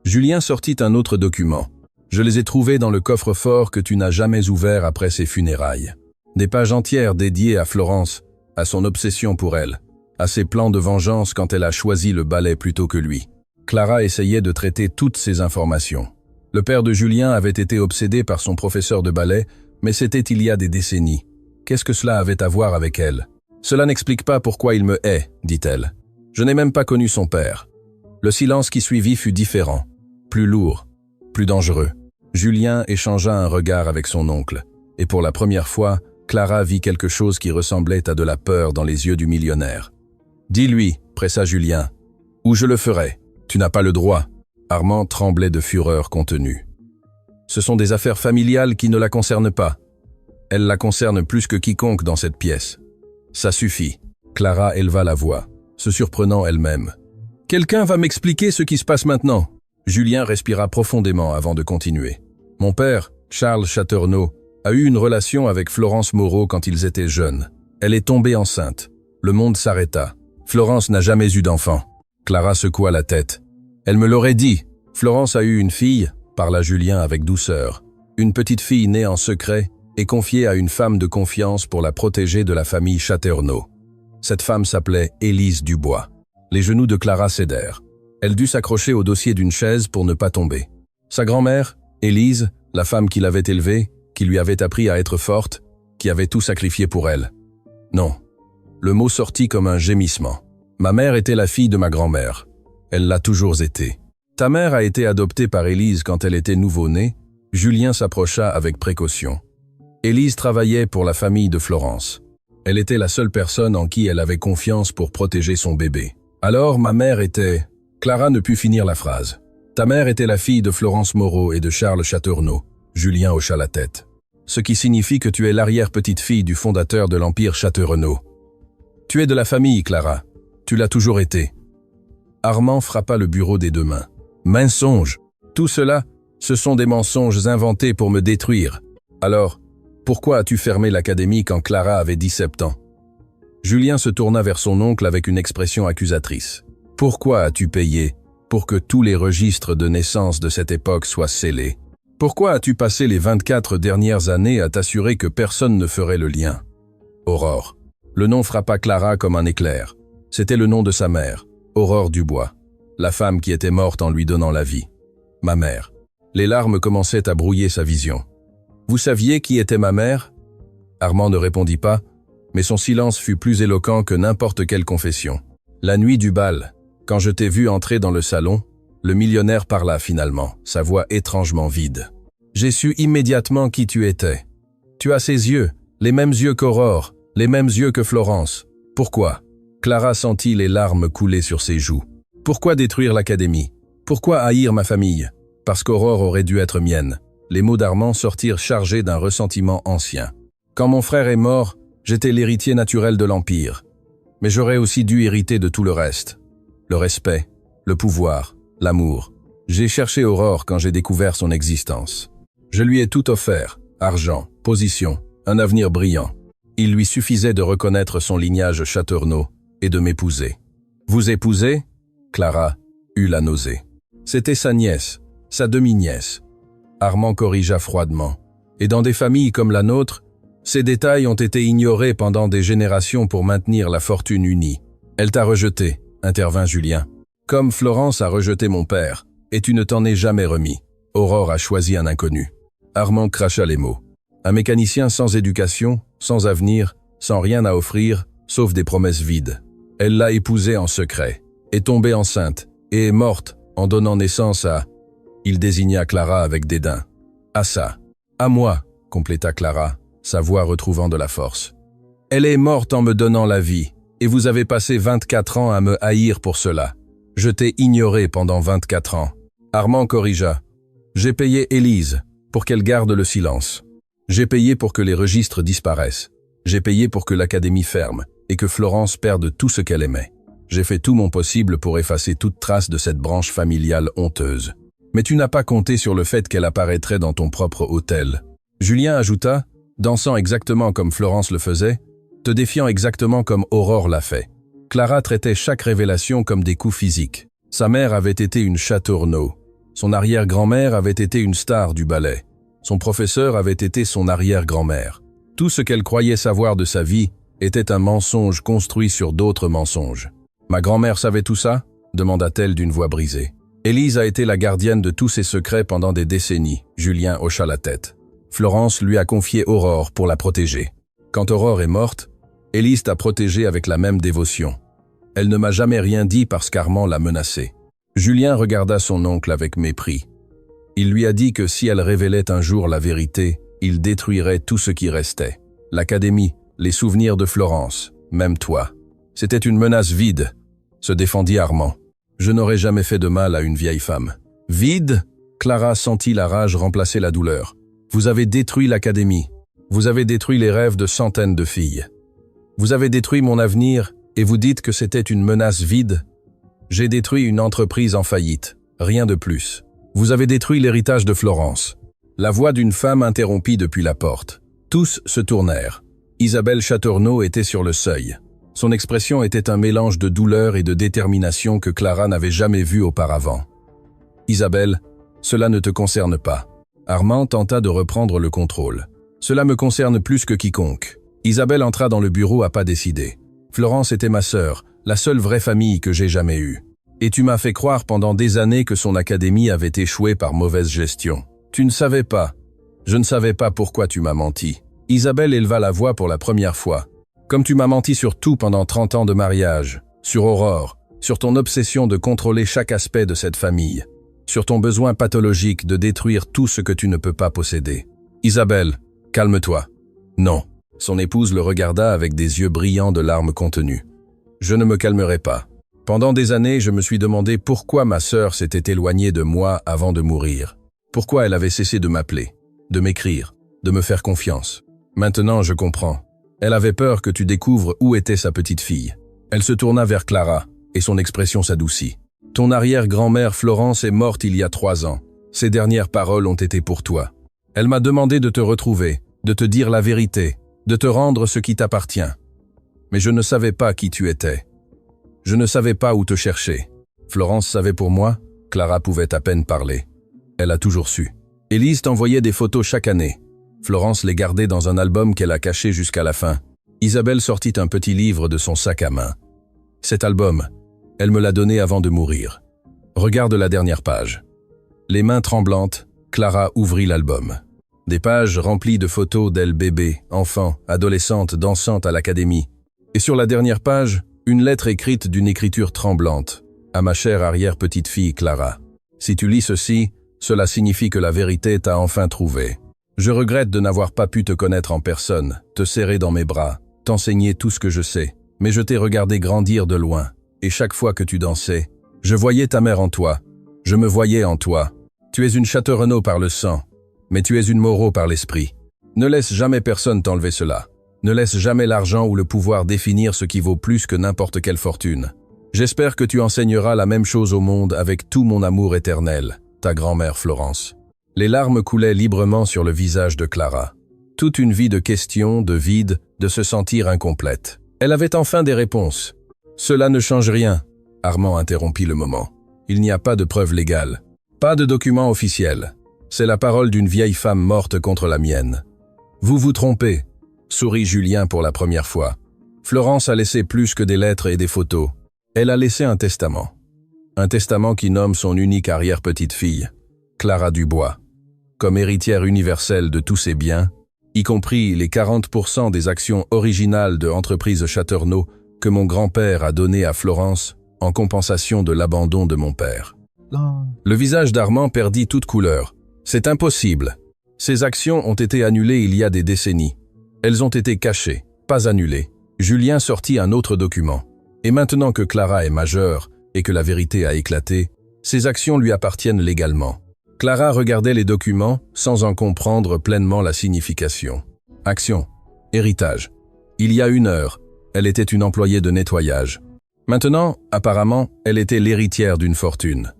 Julien sortit un autre document. Je les ai trouvés dans le coffre-fort que tu n'as jamais ouvert après ses funérailles. Des pages entières dédiées à Florence, à son obsession pour elle, à ses plans de vengeance quand elle a choisi le ballet plutôt que lui. Clara essayait de traiter toutes ces informations. Le père de Julien avait été obsédé par son professeur de ballet, mais c'était il y a des décennies. Qu'est-ce que cela avait à voir avec elle? Cela n'explique pas pourquoi il me hait, dit-elle. Je n'ai même pas connu son père. Le silence qui suivit fut différent, plus lourd, plus dangereux. Julien échangea un regard avec son oncle, et pour la première fois, Clara vit quelque chose qui ressemblait à de la peur dans les yeux du millionnaire. « Dis-lui, pressa Julien, ou je le ferai. Tu n'as pas le droit. » Armand tremblait de fureur contenue. « Ce sont des affaires familiales qui ne la concernent pas. Elle la concerne plus que quiconque dans cette pièce. » « Ça suffit. » Clara éleva la voix, se surprenant elle-même. « Quelqu'un va m'expliquer ce qui se passe maintenant ?» Julien respira profondément avant de continuer. « Mon père, Charles Chateaurenaud, a eu une relation avec Florence Moreau quand ils étaient jeunes. Elle est tombée enceinte. Le monde s'arrêta. Florence n'a jamais eu d'enfant. » Clara secoua la tête. « Elle me l'aurait dit. Florence a eu une fille, » parla Julien avec douceur. « Une petite fille née en secret et confiée à une femme de confiance pour la protéger de la famille Chateaurenaud. Cette femme s'appelait Élise Dubois. » Les genoux de Clara cédèrent. Elle dut s'accrocher au dossier d'une chaise pour ne pas tomber. Sa grand-mère, Élise, la femme qui l'avait élevée, qui lui avait appris à être forte, qui avait tout sacrifié pour elle. Non. Le mot sortit comme un gémissement. Ma mère était la fille de ma grand-mère. Elle l'a toujours été. Ta mère a été adoptée par Élise quand elle était nouveau-née. Julien s'approcha avec précaution. Élise travaillait pour la famille de Florence. Elle était la seule personne en qui elle avait confiance pour protéger son bébé. Alors ma mère était... Clara ne put finir la phrase. Ta mère était la fille de Florence Moreau et de Charles Chateaurenaud. Julien hocha la tête. Ce qui signifie que tu es l'arrière-petite-fille du fondateur de l'Empire Chateaurenaud. Tu es de la famille, Clara. Tu l'as toujours été. Armand frappa le bureau des deux mains. Mensonge. Tout cela, ce sont des mensonges inventés pour me détruire. Alors, pourquoi as-tu fermé l'académie quand Clara avait 17 ans? Julien se tourna vers son oncle avec une expression accusatrice. Pourquoi as-tu payé pour que tous les registres de naissance de cette époque soient scellés? Pourquoi as-tu passé les 24 dernières années à t'assurer que personne ne ferait le lien? Aurore. Le nom frappa Clara comme un éclair. C'était le nom de sa mère, Aurore Dubois, la femme qui était morte en lui donnant la vie. Ma mère. Les larmes commençaient à brouiller sa vision. Vous saviez qui était ma mère? Armand ne répondit pas, mais son silence fut plus éloquent que n'importe quelle confession. La nuit du bal, quand je t'ai vu entrer dans le salon, le millionnaire parla finalement, sa voix étrangement vide. J'ai su immédiatement qui tu étais. Tu as ces yeux, les mêmes yeux qu'Aurore, les mêmes yeux que Florence. Pourquoi? Clara sentit les larmes couler sur ses joues. Pourquoi détruire l'académie? Pourquoi haïr ma famille? Parce qu'Aurore aurait dû être mienne. Les mots d'Armand sortirent chargés d'un ressentiment ancien. Quand mon frère est mort, j'étais l'héritier naturel de l'Empire. Mais j'aurais aussi dû hériter de tout le reste. Le respect, le pouvoir, l'amour. J'ai cherché Aurore quand j'ai découvert son existence. Je lui ai tout offert, argent, position, un avenir brillant. Il lui suffisait de reconnaître son lignage Chateaurenaud et de m'épouser. Vous épouser? Clara eut la nausée. C'était sa nièce, sa demi-nièce. Armand corrigea froidement. Et dans des familles comme la nôtre, ces détails ont été ignorés pendant des générations pour maintenir la fortune unie. Elle t'a rejeté, intervint Julien. Comme Florence a rejeté mon père, et tu ne t'en es jamais remis. Aurore a choisi un inconnu. Armand cracha les mots. Un mécanicien sans éducation, sans avenir, sans rien à offrir, sauf des promesses vides. Elle l'a épousé en secret, est tombée enceinte, et est morte en donnant naissance à... Il désigna Clara avec dédain. À ça. À moi, compléta Clara, sa voix retrouvant de la force. Elle est morte en me donnant la vie, et vous avez passé 24 ans à me haïr pour cela. Je t'ai ignoré pendant 24 ans. Armand corrigea. J'ai payé Élise pour qu'elle garde le silence. J'ai payé pour que les registres disparaissent. J'ai payé pour que l'académie ferme et que Florence perde tout ce qu'elle aimait. J'ai fait tout mon possible pour effacer toute trace de cette branche familiale honteuse. Mais tu n'as pas compté sur le fait qu'elle apparaîtrait dans ton propre hôtel. Julien ajouta, dansant exactement comme Florence le faisait, te défiant exactement comme Aurore l'a fait. Clara traitait chaque révélation comme des coups physiques. Sa mère avait été une Chatourneau. Son arrière-grand-mère avait été une star du ballet. Son professeur avait été son arrière-grand-mère. Tout ce qu'elle croyait savoir de sa vie était un mensonge construit sur d'autres mensonges. « Ma grand-mère savait tout ça ?» demanda-t-elle d'une voix brisée. Élise a été la gardienne de tous ses secrets pendant des décennies. Julien hocha la tête. Florence lui a confié Aurore pour la protéger. Quand Aurore est morte, Élise t'a protégée avec la même dévotion. Elle ne m'a jamais rien dit parce qu'Armand l'a menacée. Julien regarda son oncle avec mépris. Il lui a dit que si elle révélait un jour la vérité, il détruirait tout ce qui restait. L'académie, les souvenirs de Florence, même toi. C'était une menace vide, se défendit Armand. Je n'aurais jamais fait de mal à une vieille femme. Vide? Clara sentit la rage remplacer la douleur. Vous avez détruit l'académie. Vous avez détruit les rêves de centaines de filles. Vous avez détruit mon avenir et vous dites que c'était une menace vide? J'ai détruit une entreprise en faillite, rien de plus. Vous avez détruit l'héritage de Florence. La voix d'une femme interrompit depuis la porte. Tous se tournèrent. Isabelle Chatourneau était sur le seuil. Son expression était un mélange de douleur et de détermination que Clara n'avait jamais vu auparavant. « Isabelle, cela ne te concerne pas. » Armand tenta de reprendre le contrôle. « Cela me concerne plus que quiconque. » Isabelle entra dans le bureau à pas décidés. « Florence était ma sœur, la seule vraie famille que j'ai jamais eue. Et tu m'as fait croire pendant des années que son académie avait échoué par mauvaise gestion. Tu ne savais pas. Je ne savais pas pourquoi tu m'as menti. » Isabelle éleva la voix pour la première fois. « Comme tu m'as menti sur tout pendant 30 ans de mariage, sur Aurore, sur ton obsession de contrôler chaque aspect de cette famille, sur ton besoin pathologique de détruire tout ce que tu ne peux pas posséder. Isabelle, calme-toi. » Non. Son épouse le regarda avec des yeux brillants de larmes contenues. « Je ne me calmerai pas. Pendant des années, je me suis demandé pourquoi ma sœur s'était éloignée de moi avant de mourir. Pourquoi elle avait cessé de m'appeler, de m'écrire, de me faire confiance. Maintenant, je comprends. Elle avait peur que tu découvres où était sa petite fille. » Elle se tourna vers Clara, et son expression s'adoucit. « Ton arrière-grand-mère Florence est morte il y a 3 ans. Ses dernières paroles ont été pour toi. Elle m'a demandé de te retrouver, de te dire la vérité, de te rendre ce qui t'appartient. Mais je ne savais pas qui tu étais. Je ne savais pas où te chercher. Florence savait pour moi, Clara pouvait à peine parler. Elle a toujours su. Élise t'envoyait des photos chaque année. Florence les gardait dans un album qu'elle a caché jusqu'à la fin. Isabelle sortit un petit livre de son sac à main. Cet album, elle me l'a donné avant de mourir. Regarde la dernière page. Les mains tremblantes, Clara ouvrit l'album. Des pages remplies de photos d'elle bébé, enfant, adolescente, dansante à l'académie. Et sur la dernière page, une lettre écrite d'une écriture tremblante. À ma chère arrière-petite-fille Clara. Si tu lis ceci, cela signifie que la vérité t'a enfin trouvé. Je regrette de n'avoir pas pu te connaître en personne, te serrer dans mes bras, t'enseigner tout ce que je sais. Mais je t'ai regardé grandir de loin. Et chaque fois que tu dansais, je voyais ta mère en toi. Je me voyais en toi. Tu es une Chatourneau par le sang, mais tu es une Moreau par l'esprit. Ne laisse jamais personne t'enlever cela. Ne laisse jamais l'argent ou le pouvoir définir ce qui vaut plus que n'importe quelle fortune. J'espère que tu enseigneras la même chose au monde avec tout mon amour éternel, ta grand-mère Florence. » Les larmes coulaient librement sur le visage de Clara. Toute une vie de questions, de vide, de se sentir incomplète. Elle avait enfin des réponses. « Cela ne change rien. » Armand interrompit le moment. « Il n'y a pas de preuve légale. Pas de document officiel. C'est la parole d'une vieille femme morte contre la mienne. »« Vous vous trompez, » sourit Julien pour la première fois. « Florence a laissé plus que des lettres et des photos. Elle a laissé un testament. Un testament qui nomme son unique arrière-petite-fille, Clara Dubois, comme héritière universelle de tous ses biens, y compris les 40% des actions originales de Entreprise Chatourneau que mon grand-père a donné à Florence en compensation de l'abandon de mon père. » Le visage d'Armand perdit toute couleur. « C'est impossible. Ces actions ont été annulées il y a des décennies. Elles ont été cachées, pas annulées. » Julien sortit un autre document. « Et maintenant que Clara est majeure et que la vérité a éclaté, ces actions lui appartiennent légalement. » Clara regardait les documents sans en comprendre pleinement la signification. Action. Héritage. Il y a 1 heure, elle était une employée de nettoyage. Maintenant, apparemment, elle était l'héritière d'une fortune.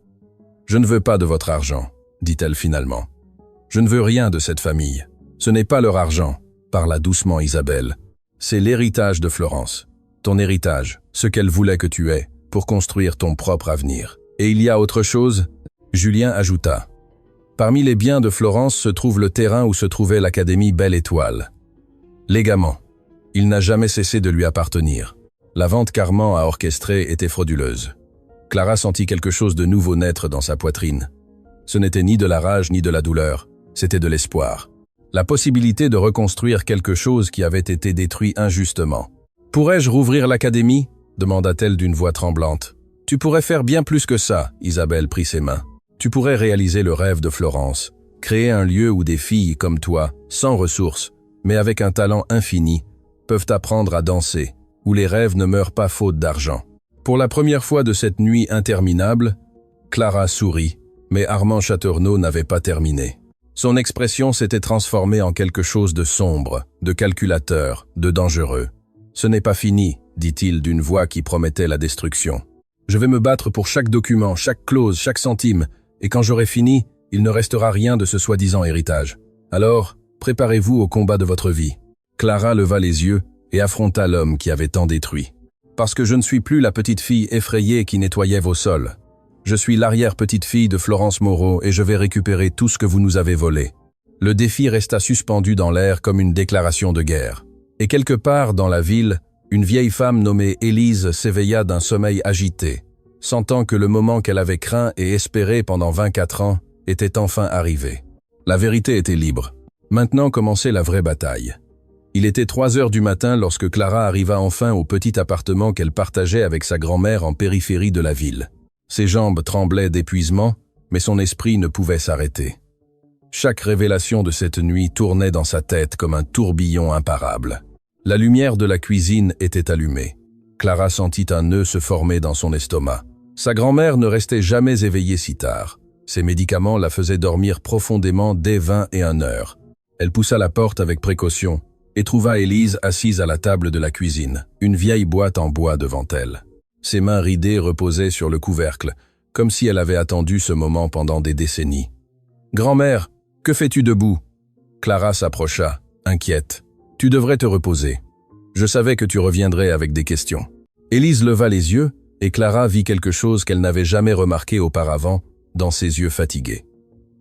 Je ne veux pas de votre argent, dit-elle finalement. Je ne veux rien de cette famille. Ce n'est pas leur argent, parla doucement Isabelle. C'est l'héritage de Florence. Ton héritage, ce qu'elle voulait que tu aies, pour construire ton propre avenir. Et il y a autre chose, Julien ajouta. Parmi les biens de Florence se trouve le terrain où se trouvait l'Académie Belle Étoile. Légamment, il n'a jamais cessé de lui appartenir. La vente qu'Armand a orchestrée était frauduleuse. Clara sentit quelque chose de nouveau naître dans sa poitrine. Ce n'était ni de la rage ni de la douleur, c'était de l'espoir. La possibilité de reconstruire quelque chose qui avait été détruit injustement. « Pourrais-je rouvrir l'académie » demanda-t-elle d'une voix tremblante. « Tu pourrais faire bien plus que ça » Isabelle prit ses mains. « Tu pourrais réaliser le rêve de Florence, créer un lieu où des filles comme toi, sans ressources, mais avec un talent infini, peuvent apprendre à danser, où les rêves ne meurent pas faute d'argent. » Pour la première fois de cette nuit interminable, Clara sourit, mais Armand Chateaurenaud n'avait pas terminé. Son expression s'était transformée en quelque chose de sombre, de calculateur, de dangereux. « Ce n'est pas fini », dit-il d'une voix qui promettait la destruction. « Je vais me battre pour chaque document, chaque clause, chaque centime, et quand j'aurai fini, il ne restera rien de ce soi-disant héritage. Alors, préparez-vous au combat de votre vie. » Clara leva les yeux et affronta l'homme qui avait tant détruit. « Parce que je ne suis plus la petite fille effrayée qui nettoyait vos sols. Je suis l'arrière-petite-fille de Florence Moreau et je vais récupérer tout ce que vous nous avez volé. » Le défi resta suspendu dans l'air comme une déclaration de guerre. Et quelque part dans la ville, une vieille femme nommée Élise s'éveilla d'un sommeil agité, sentant que le moment qu'elle avait craint et espéré pendant 24 ans était enfin arrivé. La vérité était libre. Maintenant commençait la vraie bataille. Il était 3 heures du matin lorsque Clara arriva enfin au petit appartement qu'elle partageait avec sa grand-mère en périphérie de la ville. Ses jambes tremblaient d'épuisement, mais son esprit ne pouvait s'arrêter. Chaque révélation de cette nuit tournait dans sa tête comme un tourbillon imparable. La lumière de la cuisine était allumée. Clara sentit un nœud se former dans son estomac. Sa grand-mère ne restait jamais éveillée si tard. Ses médicaments la faisaient dormir profondément dès 21 heures. Elle poussa la porte avec précaution et trouva Élise assise à la table de la cuisine, une vieille boîte en bois devant elle. Ses mains ridées reposaient sur le couvercle, comme si elle avait attendu ce moment pendant des décennies. « Grand-mère, que fais-tu debout » Clara s'approcha, inquiète. « Tu devrais te reposer. Je savais que tu reviendrais avec des questions. » Élise leva les yeux, et Clara vit quelque chose qu'elle n'avait jamais remarqué auparavant dans ses yeux fatigués.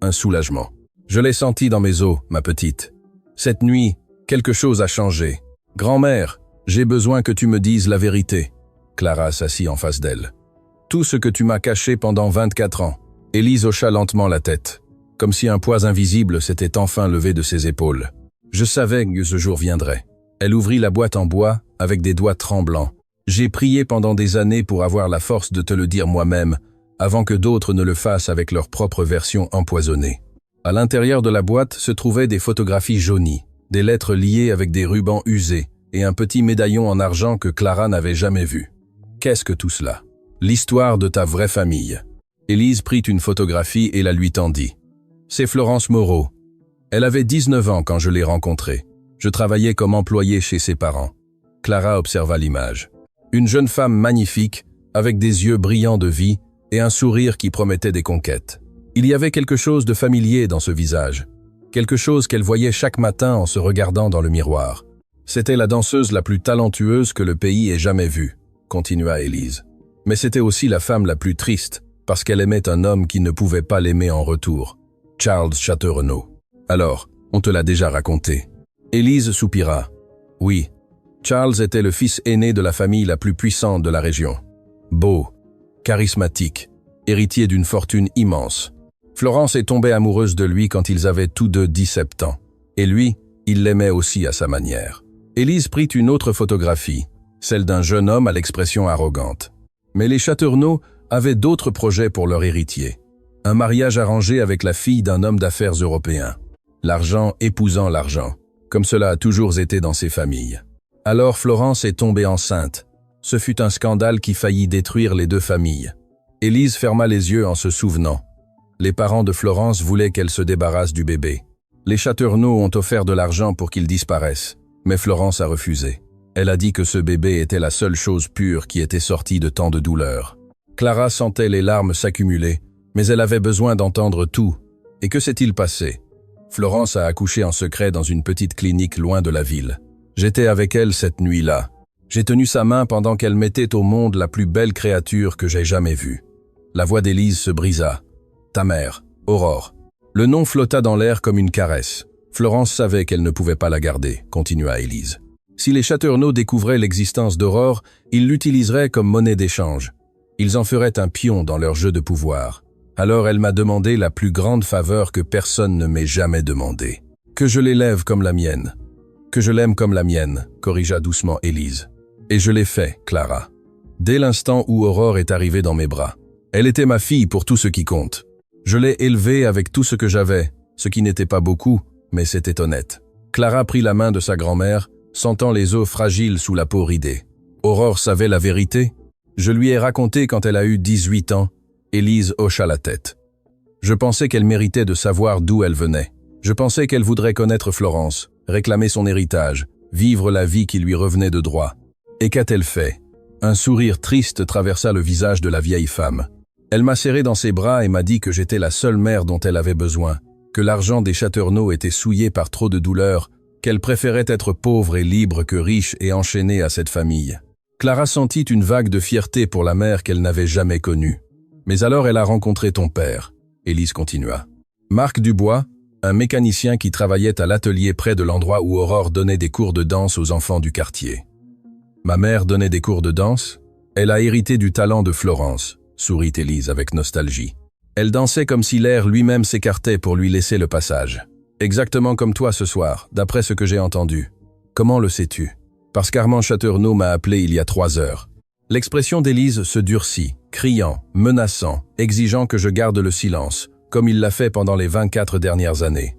Un soulagement. « Je l'ai senti dans mes os, ma petite. Cette nuit, quelque chose a changé. Grand-mère, j'ai besoin que tu me dises la vérité. » Clara s'assit en face d'elle. « Tout ce que tu m'as caché pendant 24 ans. » Élise hocha lentement la tête, comme si un poids invisible s'était enfin levé de ses épaules. « Je savais que ce jour viendrait. » Elle ouvrit la boîte en bois avec des doigts tremblants. « J'ai prié pendant des années pour avoir la force de te le dire moi-même, avant que d'autres ne le fassent avec leur propre version empoisonnée. » À l'intérieur de la boîte se trouvaient des photographies jaunies, des lettres liées avec des rubans usés et un petit médaillon en argent que Clara n'avait jamais vu. Qu'est-ce que tout cela? L'histoire de ta vraie famille. Élise prit une photographie et la lui tendit. C'est Florence Moreau. Elle avait 19 ans quand je l'ai rencontrée. Je travaillais comme employé chez ses parents. Clara observa l'image. Une jeune femme magnifique, avec des yeux brillants de vie et un sourire qui promettait des conquêtes. Il y avait quelque chose de familier dans ce visage. Quelque chose qu'elle voyait chaque matin en se regardant dans le miroir. C'était la danseuse la plus talentueuse que le pays ait jamais vue, continua Élise. Mais c'était aussi la femme la plus triste, parce qu'elle aimait un homme qui ne pouvait pas l'aimer en retour. Charles Chateaurenaud. Alors, on te l'a déjà raconté. Élise soupira. Oui, Charles était le fils aîné de la famille la plus puissante de la région. Beau, charismatique, héritier d'une fortune immense. Florence est tombée amoureuse de lui quand ils avaient tous deux 17 ans. Et lui, il l'aimait aussi à sa manière. Élise prit une autre photographie, celle d'un jeune homme à l'expression arrogante. Mais les Chateaurenaud avaient d'autres projets pour leur héritier. Un mariage arrangé avec la fille d'un homme d'affaires européen. L'argent épousant l'argent, comme cela a toujours été dans ces familles. Alors Florence est tombée enceinte. Ce fut un scandale qui faillit détruire les deux familles. Élise ferma les yeux en se souvenant. Les parents de Florence voulaient qu'elle se débarrasse du bébé. Les Chateaurenaud ont offert de l'argent pour qu'il disparaisse, mais Florence a refusé. Elle a dit que ce bébé était la seule chose pure qui était sortie de tant de douleur. Clara sentait les larmes s'accumuler, Mais elle avait besoin d'entendre tout. Et que s'est-il passé? Florence a accouché en secret dans une petite clinique loin de la ville. J'étais avec elle cette nuit-là. J'ai tenu sa main pendant qu'elle mettait au monde la plus belle créature que j'ai jamais vue. La voix d'Élise se brisa. Ta mère, Aurore. Le nom flotta dans l'air comme une caresse. Florence savait qu'elle ne pouvait pas la garder, continua Élise. Si les Chaternaux découvraient l'existence d'Aurore, ils l'utiliseraient comme monnaie d'échange. Ils en feraient un pion dans leur jeu de pouvoir. Alors elle m'a demandé la plus grande faveur que personne ne m'ait jamais demandée. Que je l'élève comme la mienne. Que je l'aime comme la mienne, corrigea doucement Élise. Et je l'ai fait, Clara. Dès l'instant où Aurore est arrivée dans mes bras. Elle était ma fille pour tout ce qui compte. Je l'ai élevée avec tout ce que j'avais, ce qui n'était pas beaucoup, mais c'était honnête. Clara prit la main de sa grand-mère, sentant les os fragiles sous la peau ridée. Aurore savait la vérité. Je lui ai raconté quand elle a eu 18 ans. Élise hocha la tête. Je pensais qu'elle méritait de savoir d'où elle venait. Je pensais qu'elle voudrait connaître Florence, réclamer son héritage, vivre la vie qui lui revenait de droit. Et qu'a-t-elle fait? Un sourire triste traversa le visage de la vieille femme. Elle m'a serré dans ses bras et m'a dit que j'étais la seule mère dont elle avait besoin, que l'argent des Chaternaux était souillé par trop de douleur, qu'elle préférait être pauvre et libre que riche et enchaînée à cette famille. Clara sentit une vague de fierté pour la mère qu'elle n'avait jamais connue. Mais alors elle a rencontré ton père. Élise continua. Marc Dubois, un mécanicien qui travaillait à l'atelier près de l'endroit où Aurore donnait des cours de danse aux enfants du quartier. Ma mère donnait des cours de danse? Elle a hérité du talent de Florence, sourit Élise avec nostalgie. Elle dansait comme si l'air lui-même s'écartait pour lui laisser le passage. Exactement comme toi ce soir, d'après ce que j'ai entendu. Comment le sais-tu? Parce qu'Armand Chaternaux m'a appelé il y a 3 heures. L'expression d'Élise se durcit, criant, menaçant, exigeant que je garde le silence, comme il l'a fait pendant les 24 dernières années.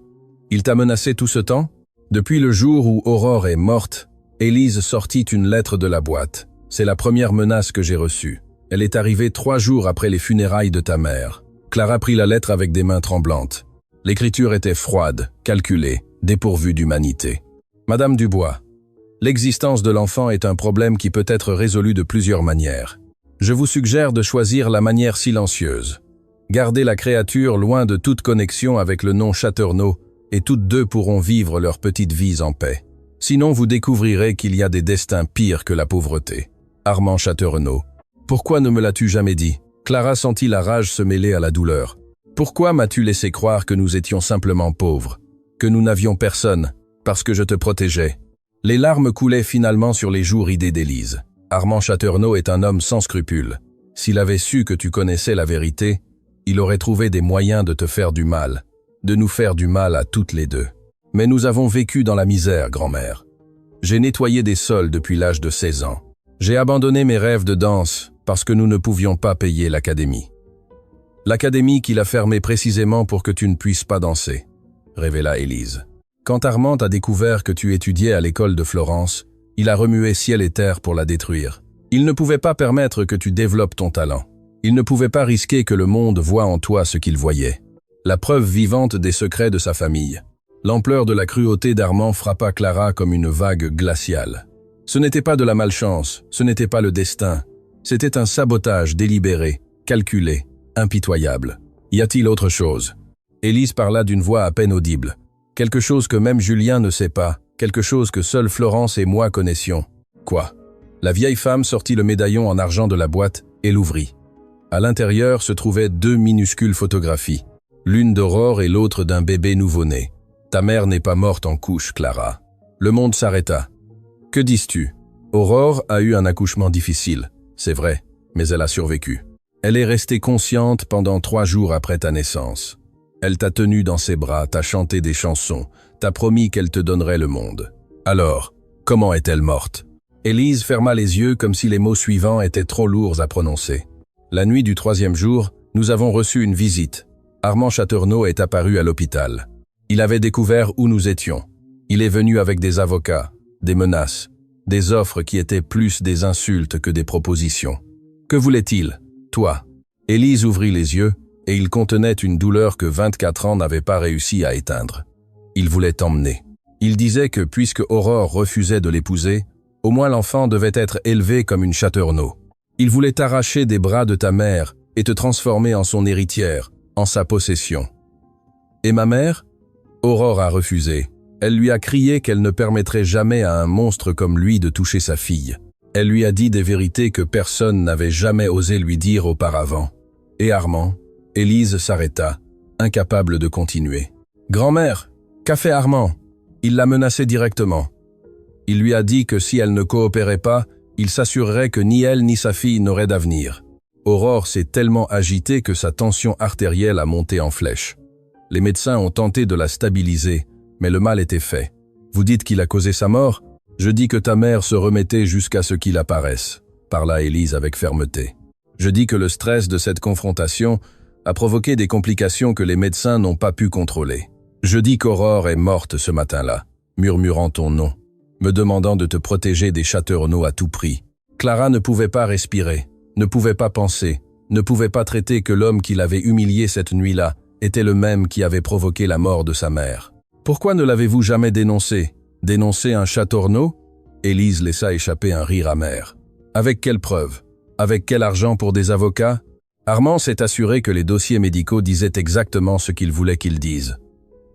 Il t'a menacé tout ce temps? Depuis le jour où Aurore est morte, Élise sortit une lettre de la boîte. C'est la première menace que j'ai reçue. Elle est arrivée 3 jours après les funérailles de ta mère. Clara prit la lettre avec des mains tremblantes. L'écriture était froide, calculée, dépourvue d'humanité. Madame Dubois, l'existence de l'enfant est un problème qui peut être résolu de plusieurs manières. Je vous suggère de choisir la manière silencieuse. Gardez la créature loin de toute connexion avec le nom Chaternaux et toutes deux pourront vivre leurs petites vies en paix. Sinon vous découvrirez qu'il y a des destins pires que la pauvreté. Armand Chaternaux. Pourquoi ne me l'as-tu jamais dit? Clara sentit la rage se mêler à la douleur. Pourquoi m'as-tu laissé croire que nous étions simplement pauvres? Que nous n'avions personne? Parce que je te protégeais. Les larmes coulaient finalement sur les joues ridées d'Élise. Armand Chaternaux est un homme sans scrupules. S'il avait su que tu connaissais la vérité, il aurait trouvé des moyens de te faire du mal, de nous faire du mal à toutes les deux. Mais nous avons vécu dans la misère, grand-mère. J'ai nettoyé des sols depuis l'âge de 16 ans. J'ai abandonné mes rêves de danse parce que nous ne pouvions pas payer l'académie. L'académie qu'il a fermée précisément pour que tu ne puisses pas danser, révéla Élise. Quand Armand a découvert que tu étudiais à l'école de Florence, il a remué ciel et terre pour la détruire. Il ne pouvait pas permettre que tu développes ton talent. Il ne pouvait pas risquer que le monde voie en toi ce qu'il voyait. La preuve vivante des secrets de sa famille. L'ampleur de la cruauté d'Armand frappa Clara comme une vague glaciale. Ce n'était pas de la malchance, ce n'était pas le destin. C'était un sabotage délibéré, calculé, impitoyable. Y a-t-il autre chose? Élise parla d'une voix à peine audible. Quelque chose que même Julien ne sait pas, quelque chose que seule Florence et moi connaissions. Quoi? La vieille femme sortit le médaillon en argent de la boîte et l'ouvrit. À l'intérieur se trouvaient 2 minuscules photographies, l'une d'Aurore et l'autre d'un bébé nouveau-né. Ta mère n'est pas morte en couche, Clara. Le monde s'arrêta. Que dis-tu? Aurore a eu un accouchement difficile, c'est vrai, mais elle a survécu. Elle est restée consciente pendant 3 jours après ta naissance. Elle t'a tenu dans ses bras, t'a chanté des chansons, t'a promis qu'elle te donnerait le monde. Alors, comment est-elle morte? Élise ferma les yeux comme si les mots suivants étaient trop lourds à prononcer. La nuit du 3e jour, nous avons reçu une visite. Armand Chaternaux est apparu à l'hôpital. Il avait découvert où nous étions. Il est venu avec des avocats, des menaces, des offres qui étaient plus des insultes que des propositions. Que voulait-il? Toi. Élise ouvrit les yeux et il contenait une douleur que 24 ans n'avaient pas réussi à éteindre. Il voulait t'emmener. Il disait que puisque Aurore refusait de l'épouser, au moins l'enfant devait être élevé comme une Chaternaux. Il voulait t'arracher des bras de ta mère et te transformer en son héritière, en sa possession. Et ma mère? Aurore a refusé. Elle lui a crié qu'elle ne permettrait jamais à un monstre comme lui de toucher sa fille. Elle lui a dit des vérités que personne n'avait jamais osé lui dire auparavant. Et Armand? Élise s'arrêta, incapable de continuer. « Grand-mère, qu'a fait Armand ?» Il l'a menacée directement. Il lui a dit que si elle ne coopérait pas, il s'assurerait que ni elle ni sa fille n'auraient d'avenir. Aurore s'est tellement agitée que sa tension artérielle a monté en flèche. Les médecins ont tenté de la stabiliser, mais le mal était fait. Vous dites qu'il a causé sa mort? Je dis que ta mère se remettait jusqu'à ce qu'il apparaisse, parla Élise avec fermeté. Je dis que le stress de cette confrontation a provoqué des complications que les médecins n'ont pas pu contrôler. Je dis qu'Aurore est morte ce matin-là, murmurant ton nom, me demandant de te protéger des Chaternaux à tout prix. Clara ne pouvait pas respirer, ne pouvait pas penser, ne pouvait pas traiter que l'homme qui l'avait humiliée cette nuit-là était le même qui avait provoqué la mort de sa mère. Pourquoi ne l'avez-vous jamais dénoncé? Dénoncer un Chaternaux? Élise laissa échapper un rire amer. Avec quelle preuve? Avec quel argent pour des avocats? Armand s'est assuré que les dossiers médicaux disaient exactement ce qu'il voulait qu'ils disent.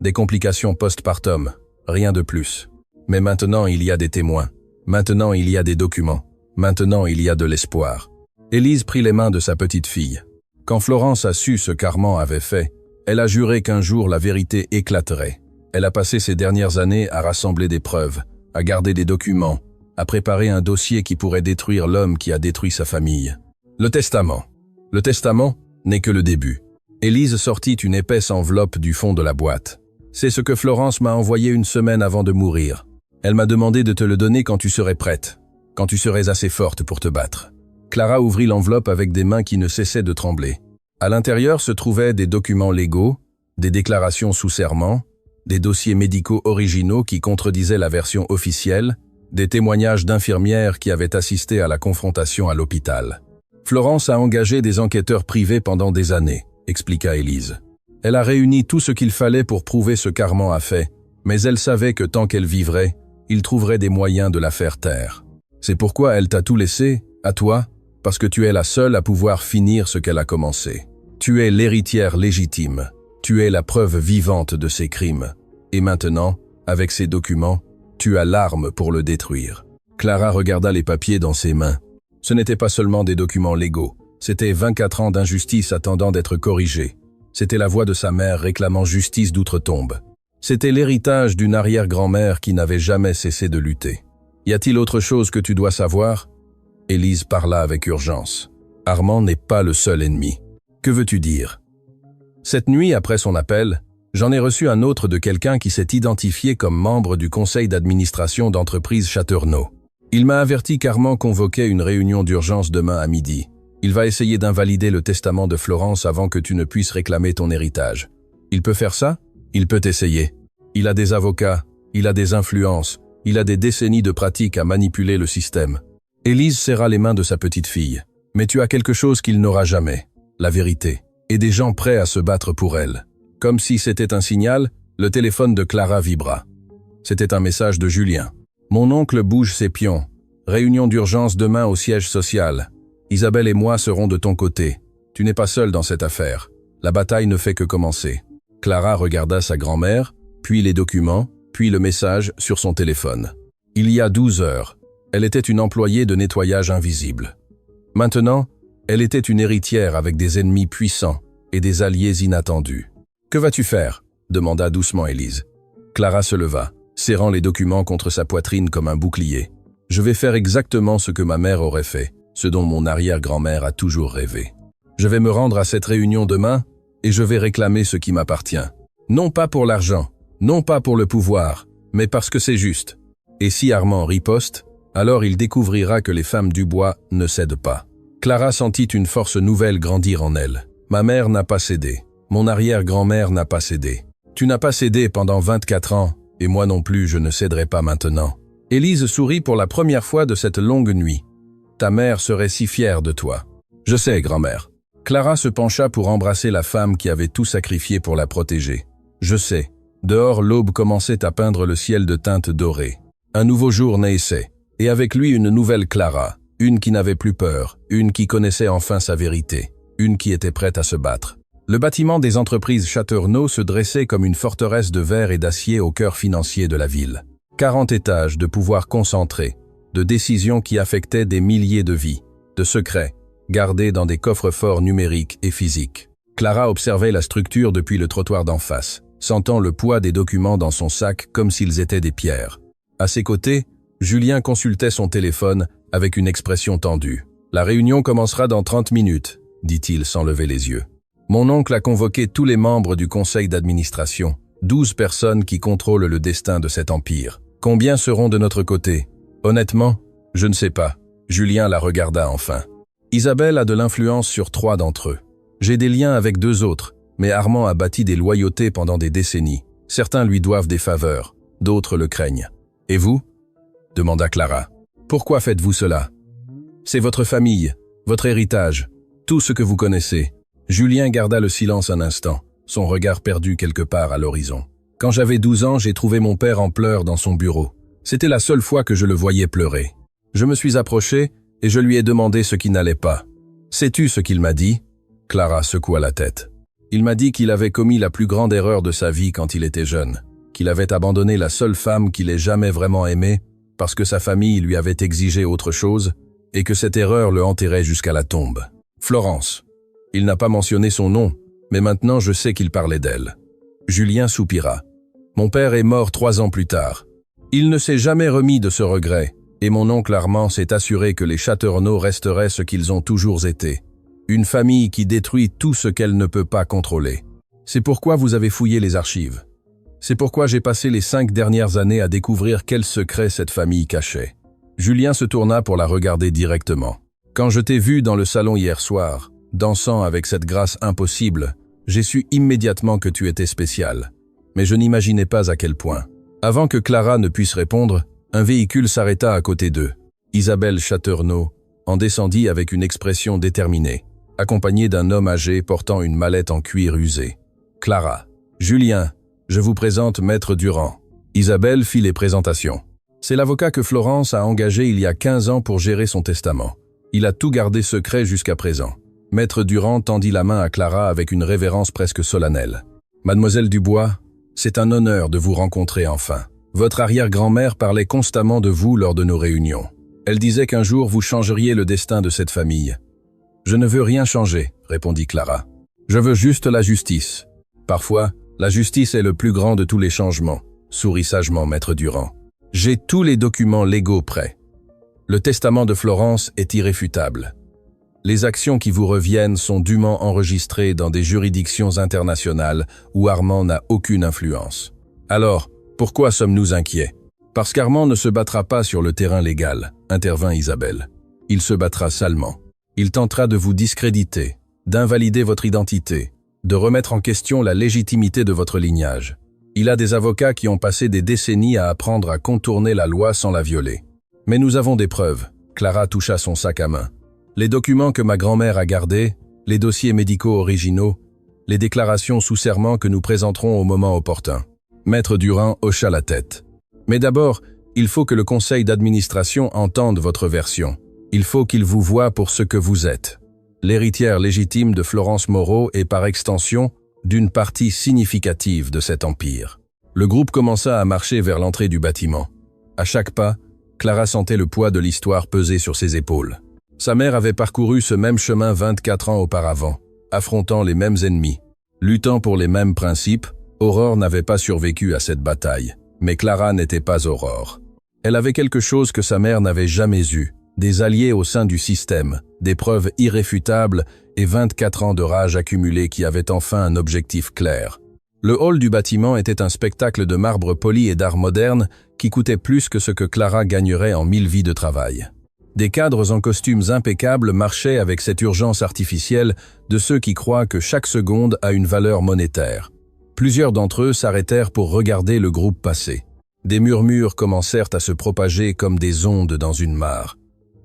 Des complications post-partum, rien de plus. Mais maintenant il y a des témoins. Maintenant il y a des documents. Maintenant il y a de l'espoir. Élise prit les mains de sa petite fille. Quand Florence a su ce qu'Armand avait fait, elle a juré qu'un jour la vérité éclaterait. Elle a passé ces dernières années à rassembler des preuves, à garder des documents, à préparer un dossier qui pourrait détruire l'homme qui a détruit sa famille. Le testament. Le testament n'est que le début. Élise sortit une épaisse enveloppe du fond de la boîte. C'est ce que Florence m'a envoyé une semaine avant de mourir. Elle m'a demandé de te le donner quand tu serais prête, quand tu serais assez forte pour te battre. Clara ouvrit l'enveloppe avec des mains qui ne cessaient de trembler. À l'intérieur se trouvaient des documents légaux, des déclarations sous serment, des dossiers médicaux originaux qui contredisaient la version officielle, des témoignages d'infirmières qui avaient assisté à la confrontation à l'hôpital. Florence a engagé des enquêteurs privés pendant des années, expliqua Élise. Elle a réuni tout ce qu'il fallait pour prouver ce qu'Armand a fait, mais elle savait que tant qu'elle vivrait, il trouverait des moyens de la faire taire. C'est pourquoi elle t'a tout laissé, à toi, parce que tu es la seule à pouvoir finir ce qu'elle a commencé. Tu es l'héritière légitime. Tu es la preuve vivante de ses crimes. Et maintenant, avec ces documents, tu as l'arme pour le détruire. Clara regarda les papiers dans ses mains. Ce n'étaient pas seulement des documents légaux, c'était 24 ans d'injustice attendant d'être corrigés. C'était la voix de sa mère réclamant justice d'outre-tombe. C'était l'héritage d'une arrière-grand-mère qui n'avait jamais cessé de lutter. Y a-t-il autre chose que tu dois savoir? Élise parla avec urgence. Armand n'est pas le seul ennemi. Que veux-tu dire? Cette nuit, après son appel, j'en ai reçu un autre de quelqu'un qui s'est identifié comme membre du conseil d'administration d'entreprise Chaternaux. Il m'a averti qu'Armand convoquait une réunion d'urgence demain à midi. Il va essayer d'invalider le testament de Florence avant que tu ne puisses réclamer ton héritage. Il peut faire ça? Il peut essayer. Il a des avocats, il a des influences, il a des décennies de pratique à manipuler le système. Élise serra les mains de sa petite fille. Mais tu as quelque chose qu'il n'aura jamais, la vérité, et des gens prêts à se battre pour elle. Comme si c'était un signal, le téléphone de Clara vibra. C'était un message de Julien. Mon oncle bouge ses pions. Réunion d'urgence demain au siège social. Isabelle et moi serons de ton côté. Tu n'es pas seul dans cette affaire. La bataille ne fait que commencer. Clara regarda sa grand-mère, puis les documents, puis le message sur son téléphone. Il y a 12 heures, elle était une employée de nettoyage invisible. Maintenant, elle était une héritière avec des ennemis puissants et des alliés inattendus. « Que vas-tu faire ?» demanda doucement Élise. Clara se leva, serrant les documents contre sa poitrine comme un bouclier. « Je vais faire exactement ce que ma mère aurait fait, ce dont mon arrière-grand-mère a toujours rêvé. Je vais me rendre à cette réunion demain et je vais réclamer ce qui m'appartient. Non pas pour l'argent, non pas pour le pouvoir, mais parce que c'est juste. Et si Armand riposte, alors il découvrira que les femmes du bois ne cèdent pas. » Clara sentit une force nouvelle grandir en elle. « Ma mère n'a pas cédé. Mon arrière-grand-mère n'a pas cédé. Tu n'as pas cédé pendant 24 ans, et moi non plus je ne céderai pas maintenant. » Élise sourit pour la première fois de cette longue nuit. « Ta mère serait si fière de toi. »« Je sais, grand-mère. » Clara se pencha pour embrasser la femme qui avait tout sacrifié pour la protéger. « Je sais. » Dehors, l'aube commençait à peindre le ciel de teintes dorées. Un nouveau jour naissait, et avec lui une nouvelle Clara, une qui n'avait plus peur, une qui connaissait enfin sa vérité, une qui était prête à se battre. Le bâtiment des entreprises Chateaurenaud se dressait comme une forteresse de verre et d'acier au cœur financier de la ville. 40 étages de pouvoir concentré, de décisions qui affectaient des milliers de vies, de secrets, gardés dans des coffres-forts numériques et physiques. Clara observait la structure depuis le trottoir d'en face, sentant le poids des documents dans son sac comme s'ils étaient des pierres. À ses côtés, Julien consultait son téléphone avec une expression tendue. « La réunion commencera dans 30 minutes, dit-il sans lever les yeux. Mon oncle a convoqué tous les membres du conseil d'administration, 12 personnes qui contrôlent le destin de cet empire. Combien seront de notre côté? Honnêtement, je ne sais pas. » Julien la regarda enfin. « Isabelle a de l'influence sur 3 d'entre eux. J'ai des liens avec 2 autres, mais Armand a bâti des loyautés pendant des décennies. Certains lui doivent des faveurs, d'autres le craignent. Et vous? Demanda Clara. Pourquoi faites-vous cela? C'est votre famille, votre héritage, tout ce que vous connaissez. Julien garda le silence un instant, son regard perdu quelque part à l'horizon. Quand j'avais 12 ans, j'ai trouvé mon père en pleurs dans son bureau. C'était la seule fois que je le voyais pleurer. Je me suis approché et je lui ai demandé ce qui n'allait pas. Sais-tu ce qu'il m'a dit? Clara secoua la tête. Il m'a dit qu'il avait commis la plus grande erreur de sa vie quand il était jeune, qu'il avait abandonné la seule femme qu'il ait jamais vraiment aimée parce que sa famille lui avait exigé autre chose et que cette erreur le hanterait jusqu'à la tombe. Florence. Il n'a pas mentionné son nom, mais maintenant je sais qu'il parlait d'elle. Julien soupira. Mon père est mort 3 ans plus tard. Il ne s'est jamais remis de ce regret, et mon oncle Armand s'est assuré que les Chateaurenaud resteraient ce qu'ils ont toujours été. Une famille qui détruit tout ce qu'elle ne peut pas contrôler. C'est pourquoi vous avez fouillé les archives. C'est pourquoi j'ai passé les 5 dernières années à découvrir quels secrets cette famille cachait. Julien se tourna pour la regarder directement. Quand je t'ai vu dans le salon hier soir, dansant avec cette grâce impossible, j'ai su immédiatement que tu étais spécial. Mais je n'imaginais pas à quel point. Avant que Clara ne puisse répondre, un véhicule s'arrêta à côté d'eux. Isabelle Chateaurenaud en descendit avec une expression déterminée, accompagnée d'un homme âgé portant une mallette en cuir usé. Clara. Julien, je vous présente Maître Durand. Isabelle fit les présentations. C'est l'avocat que Florence a engagé il y a 15 ans pour gérer son testament. Il a tout gardé secret jusqu'à présent. Maître Durand tendit la main à Clara avec une révérence presque solennelle. Mademoiselle Dubois, c'est un honneur de vous rencontrer enfin. Votre arrière-grand-mère parlait constamment de vous lors de nos réunions. Elle disait qu'un jour vous changeriez le destin de cette famille. Je ne veux rien changer, répondit Clara. Je veux juste la justice. Parfois, la justice est le plus grand de tous les changements, sourit sagement Maître Durand. J'ai tous les documents légaux prêts. Le testament de Florence est irréfutable. Les actions qui vous reviennent sont dûment enregistrées dans des juridictions internationales où Armand n'a aucune influence. Alors, pourquoi sommes-nous inquiets? Parce qu'Armand ne se battra pas sur le terrain légal, intervint Isabelle. Il se battra salement. Il tentera de vous discréditer, d'invalider votre identité, de remettre en question la légitimité de votre lignage. Il a des avocats qui ont passé des décennies à apprendre à contourner la loi sans la violer. Mais nous avons des preuves. Clara toucha son sac à main. Les documents que ma grand-mère a gardés, les dossiers médicaux originaux, les déclarations sous serment que nous présenterons au moment opportun. Maître Durand hocha la tête. Mais d'abord, il faut que le conseil d'administration entende votre version. Il faut qu'il vous voie pour ce que vous êtes. L'héritière légitime de Florence Moreau et par extension, d'une partie significative de cet empire. Le groupe commença à marcher vers l'entrée du bâtiment. À chaque pas, Clara sentait le poids de l'histoire peser sur ses épaules. Sa mère avait parcouru ce même chemin 24 ans auparavant, affrontant les mêmes ennemis. Luttant pour les mêmes principes, Aurore n'avait pas survécu à cette bataille. Mais Clara n'était pas Aurore. Elle avait quelque chose que sa mère n'avait jamais eu, des alliés au sein du système, des preuves irréfutables et 24 ans de rage accumulée qui avaient enfin un objectif clair. Le hall du bâtiment était un spectacle de marbre poli et d'art moderne qui coûtait plus que ce que Clara gagnerait en 1000 vies de travail. Des cadres en costumes impeccables marchaient avec cette urgence artificielle de ceux qui croient que chaque seconde a une valeur monétaire. Plusieurs d'entre eux s'arrêtèrent pour regarder le groupe passer. Des murmures commencèrent à se propager comme des ondes dans une mare.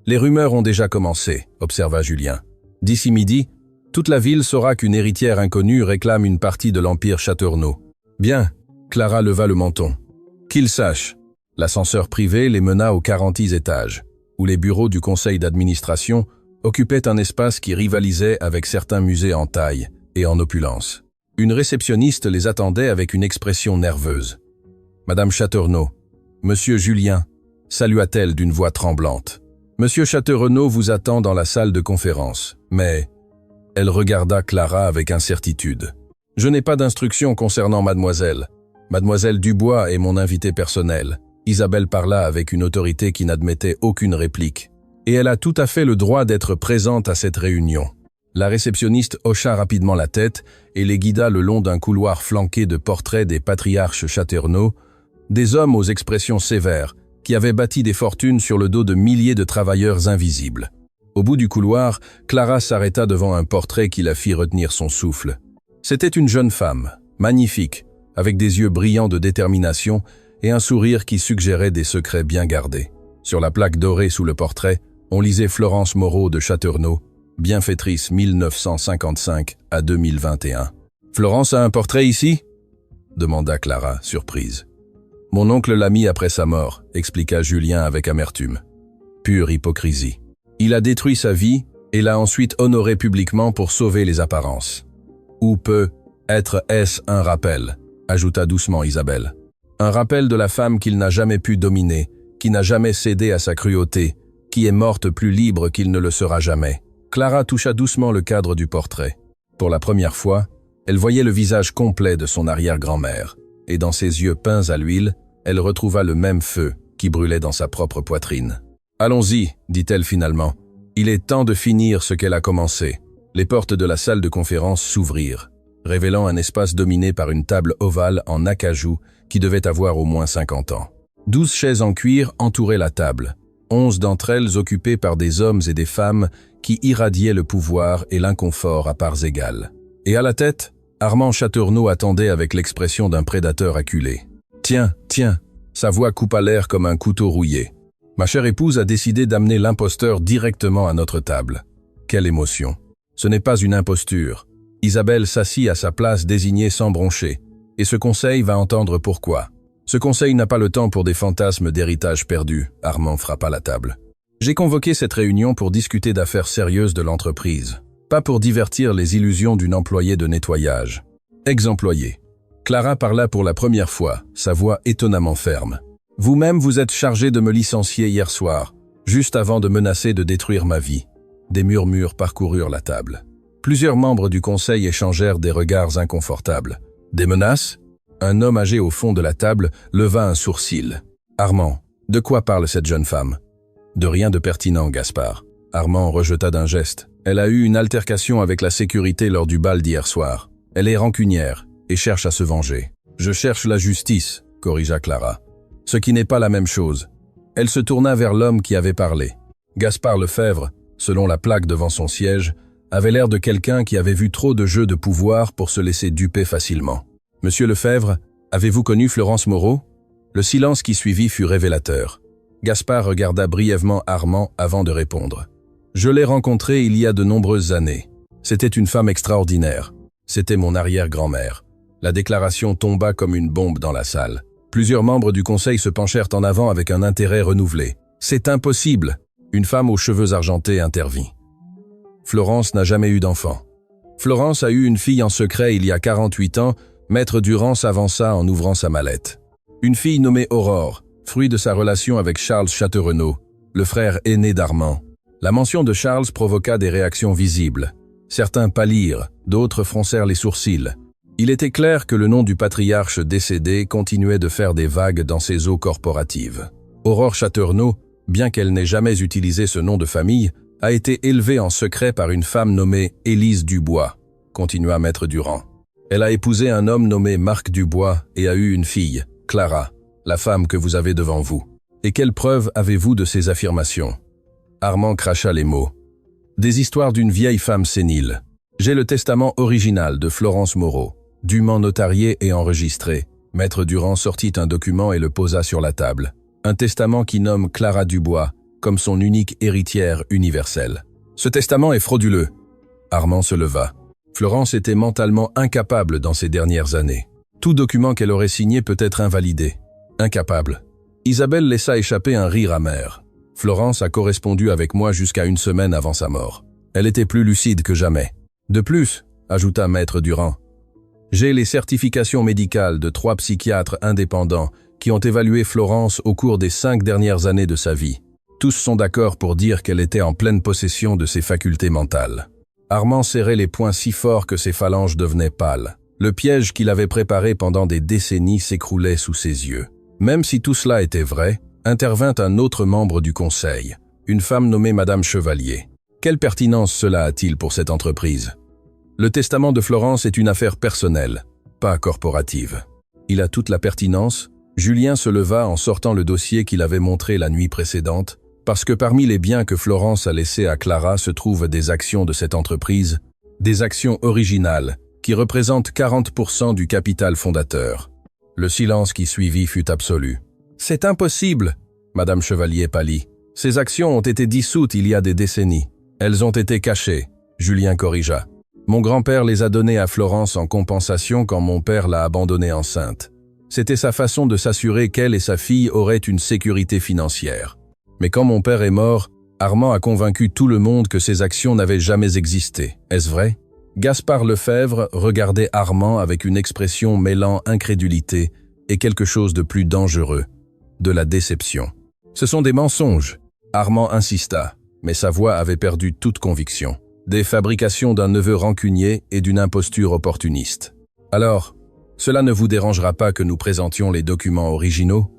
Les rumeurs ont déjà commencé, observa Julien. D'ici midi, toute la ville saura qu'une héritière inconnue réclame une partie de l'empire Chateaurenaud. Bien, Clara leva le menton. Qu'ils sachent. L'ascenseur privé les mena au 40e étage, où les bureaux du conseil d'administration occupait un espace qui rivalisait avec certains musées en taille et en opulence. Une réceptionniste les attendait avec une expression nerveuse. « Madame Chateaurenaud, Monsieur Julien », salua-t-elle d'une voix tremblante. « Monsieur Chateaurenaud vous attend dans la salle de conférence, mais… » Elle regarda Clara avec incertitude. « Je n'ai pas d'instructions concernant mademoiselle. Mademoiselle Dubois est mon invitée personnelle. » Isabelle parla avec une autorité qui n'admettait aucune réplique. Et elle a tout à fait le droit d'être présente à cette réunion. La réceptionniste hocha rapidement la tête et les guida le long d'un couloir flanqué de portraits des patriarches Chateaurenaud, des hommes aux expressions sévères, qui avaient bâti des fortunes sur le dos de milliers de travailleurs invisibles. Au bout du couloir, Clara s'arrêta devant un portrait qui la fit retenir son souffle. C'était une jeune femme, magnifique, avec des yeux brillants de détermination et un sourire qui suggérait des secrets bien gardés. Sur la plaque dorée sous le portrait, on lisait Florence Moreau de Chateaurenaud, bienfaitrice 1955 à 2021. « Florence a un portrait ici ?» demanda Clara, surprise. « Mon oncle l'a mis après sa mort », expliqua Julien avec amertume. Pure hypocrisie. Il a détruit sa vie et l'a ensuite honorée publiquement pour sauver les apparences. « Ou peut être est-ce un rappel ?» ajouta doucement Isabelle. « Un rappel de la femme qu'il n'a jamais pu dominer, qui n'a jamais cédé à sa cruauté, qui est morte plus libre qu'il ne le sera jamais. » Clara toucha doucement le cadre du portrait. Pour la première fois, elle voyait le visage complet de son arrière-grand-mère, et dans ses yeux peints à l'huile, elle retrouva le même feu qui brûlait dans sa propre poitrine. « Allons-y, dit-elle finalement. Il est temps de finir ce qu'elle a commencé. » Les portes de la salle de conférence s'ouvrirent, révélant un espace dominé par une table ovale en acajou qui devait avoir au moins 50 ans. 12 chaises en cuir entouraient la table, 11 d'entre elles occupées par des hommes et des femmes qui irradiaient le pouvoir et l'inconfort à parts égales. Et à la tête, Armand Chateaurenaud attendait avec l'expression d'un prédateur acculé. « Tiens, tiens !» Sa voix coupa l'air comme un couteau rouillé. « Ma chère épouse a décidé d'amener l'imposteur directement à notre table. » Quelle émotion! Ce n'est pas une imposture. Isabelle s'assit à sa place désignée sans broncher, et ce conseil va entendre pourquoi. Ce conseil n'a pas le temps pour des fantasmes d'héritage perdu. Armand frappa la table. J'ai convoqué cette réunion pour discuter d'affaires sérieuses de l'entreprise, pas pour divertir les illusions d'une employée de nettoyage. Ex-employé. Clara parla pour la première fois, sa voix étonnamment ferme. Vous-même vous êtes chargé de me licencier hier soir, juste avant de menacer de détruire ma vie. Des murmures parcoururent la table. Plusieurs membres du conseil échangèrent des regards inconfortables. Des menaces? Un homme âgé au fond de la table leva un sourcil. Armand, de quoi parle cette jeune femme? De rien de pertinent, Gaspard. Armand rejeta d'un geste. Elle a eu une altercation avec la sécurité lors du bal d'hier soir. Elle est rancunière et cherche à se venger. Je cherche la justice, corrigea Clara. Ce qui n'est pas la même chose. Elle se tourna vers l'homme qui avait parlé. Gaspard Lefebvre, selon la plaque devant son siège, avait l'air de quelqu'un qui avait vu trop de jeux de pouvoir pour se laisser duper facilement. « Monsieur Lefebvre, avez-vous connu Florence Moreau ?» Le silence qui suivit fut révélateur. Gaspard regarda brièvement Armand avant de répondre. « Je l'ai rencontrée il y a de nombreuses années. C'était une femme extraordinaire. C'était mon arrière-grand-mère. » La déclaration tomba comme une bombe dans la salle. Plusieurs membres du conseil se penchèrent en avant avec un intérêt renouvelé. « C'est impossible !» Une femme aux cheveux argentés intervint. « Florence n'a jamais eu d'enfant. Florence a eu une fille en secret il y a 48 ans. Maître Durand s'avança en ouvrant sa mallette. Une fille nommée Aurore, fruit de sa relation avec Charles Chateaurenaud, le frère aîné d'Armand. La mention de Charles provoqua des réactions visibles. Certains pâlirent, d'autres froncèrent les sourcils. Il était clair que le nom du patriarche décédé continuait de faire des vagues dans ses eaux corporatives. Aurore Chateaurenaud, bien qu'elle n'ait jamais utilisé ce nom de famille, a été élevée en secret par une femme nommée Élise Dubois, continua Maître Durand. Elle a épousé un homme nommé Marc Dubois et a eu une fille, Clara, la femme que vous avez devant vous. Et quelle preuve avez-vous de ces affirmations? Armand cracha les mots. Des histoires d'une vieille femme sénile. J'ai le testament original de Florence Moreau, dûment notarié et enregistré. Maître Durand sortit un document et le posa sur la table. Un testament qui nomme Clara Dubois comme son unique héritière universelle. Ce testament est frauduleux. Armand se leva. Florence était mentalement incapable dans ces dernières années. Tout document qu'elle aurait signé peut être invalidé. Incapable. Isabelle laissa échapper un rire amer. Florence a correspondu avec moi jusqu'à une semaine avant sa mort. Elle était plus lucide que jamais. De plus, ajouta Maître Durand, j'ai les certifications médicales de 3 psychiatres indépendants qui ont évalué Florence au cours des 5 dernières années de sa vie. Tous sont d'accord pour dire qu'elle était en pleine possession de ses facultés mentales. Armand serrait les poings si fort que ses phalanges devenaient pâles. Le piège qu'il avait préparé pendant des décennies s'écroulait sous ses yeux. Même si tout cela était vrai, intervint un autre membre du conseil, une femme nommée Madame Chevalier. Quelle pertinence cela a-t-il pour cette entreprise? Le testament de Florence est une affaire personnelle, pas corporative. Il a toute la pertinence. Julien se leva en sortant le dossier qu'il avait montré la nuit précédente, parce que parmi les biens que Florence a laissés à Clara se trouvent des actions de cette entreprise, des actions originales, qui représentent 40% du capital fondateur. Le silence qui suivit fut absolu. « C'est impossible !» Madame Chevalier pâlit. « Ces actions ont été dissoutes il y a des décennies. Elles ont été cachées. » Julien corrigea. « Mon grand-père les a données à Florence en compensation quand mon père l'a abandonnée enceinte. C'était sa façon de s'assurer qu'elle et sa fille auraient une sécurité financière. Mais quand mon père est mort, Armand a convaincu tout le monde que ces actions n'avaient jamais existé. Est-ce vrai ?» Gaspard Lefebvre regardait Armand avec une expression mêlant incrédulité et quelque chose de plus dangereux, de la déception. « Ce sont des mensonges !» Armand insista, mais sa voix avait perdu toute conviction. Des fabrications d'un neveu rancunier et d'une imposture opportuniste. « Alors, cela ne vous dérangera pas que nous présentions les documents originaux ?»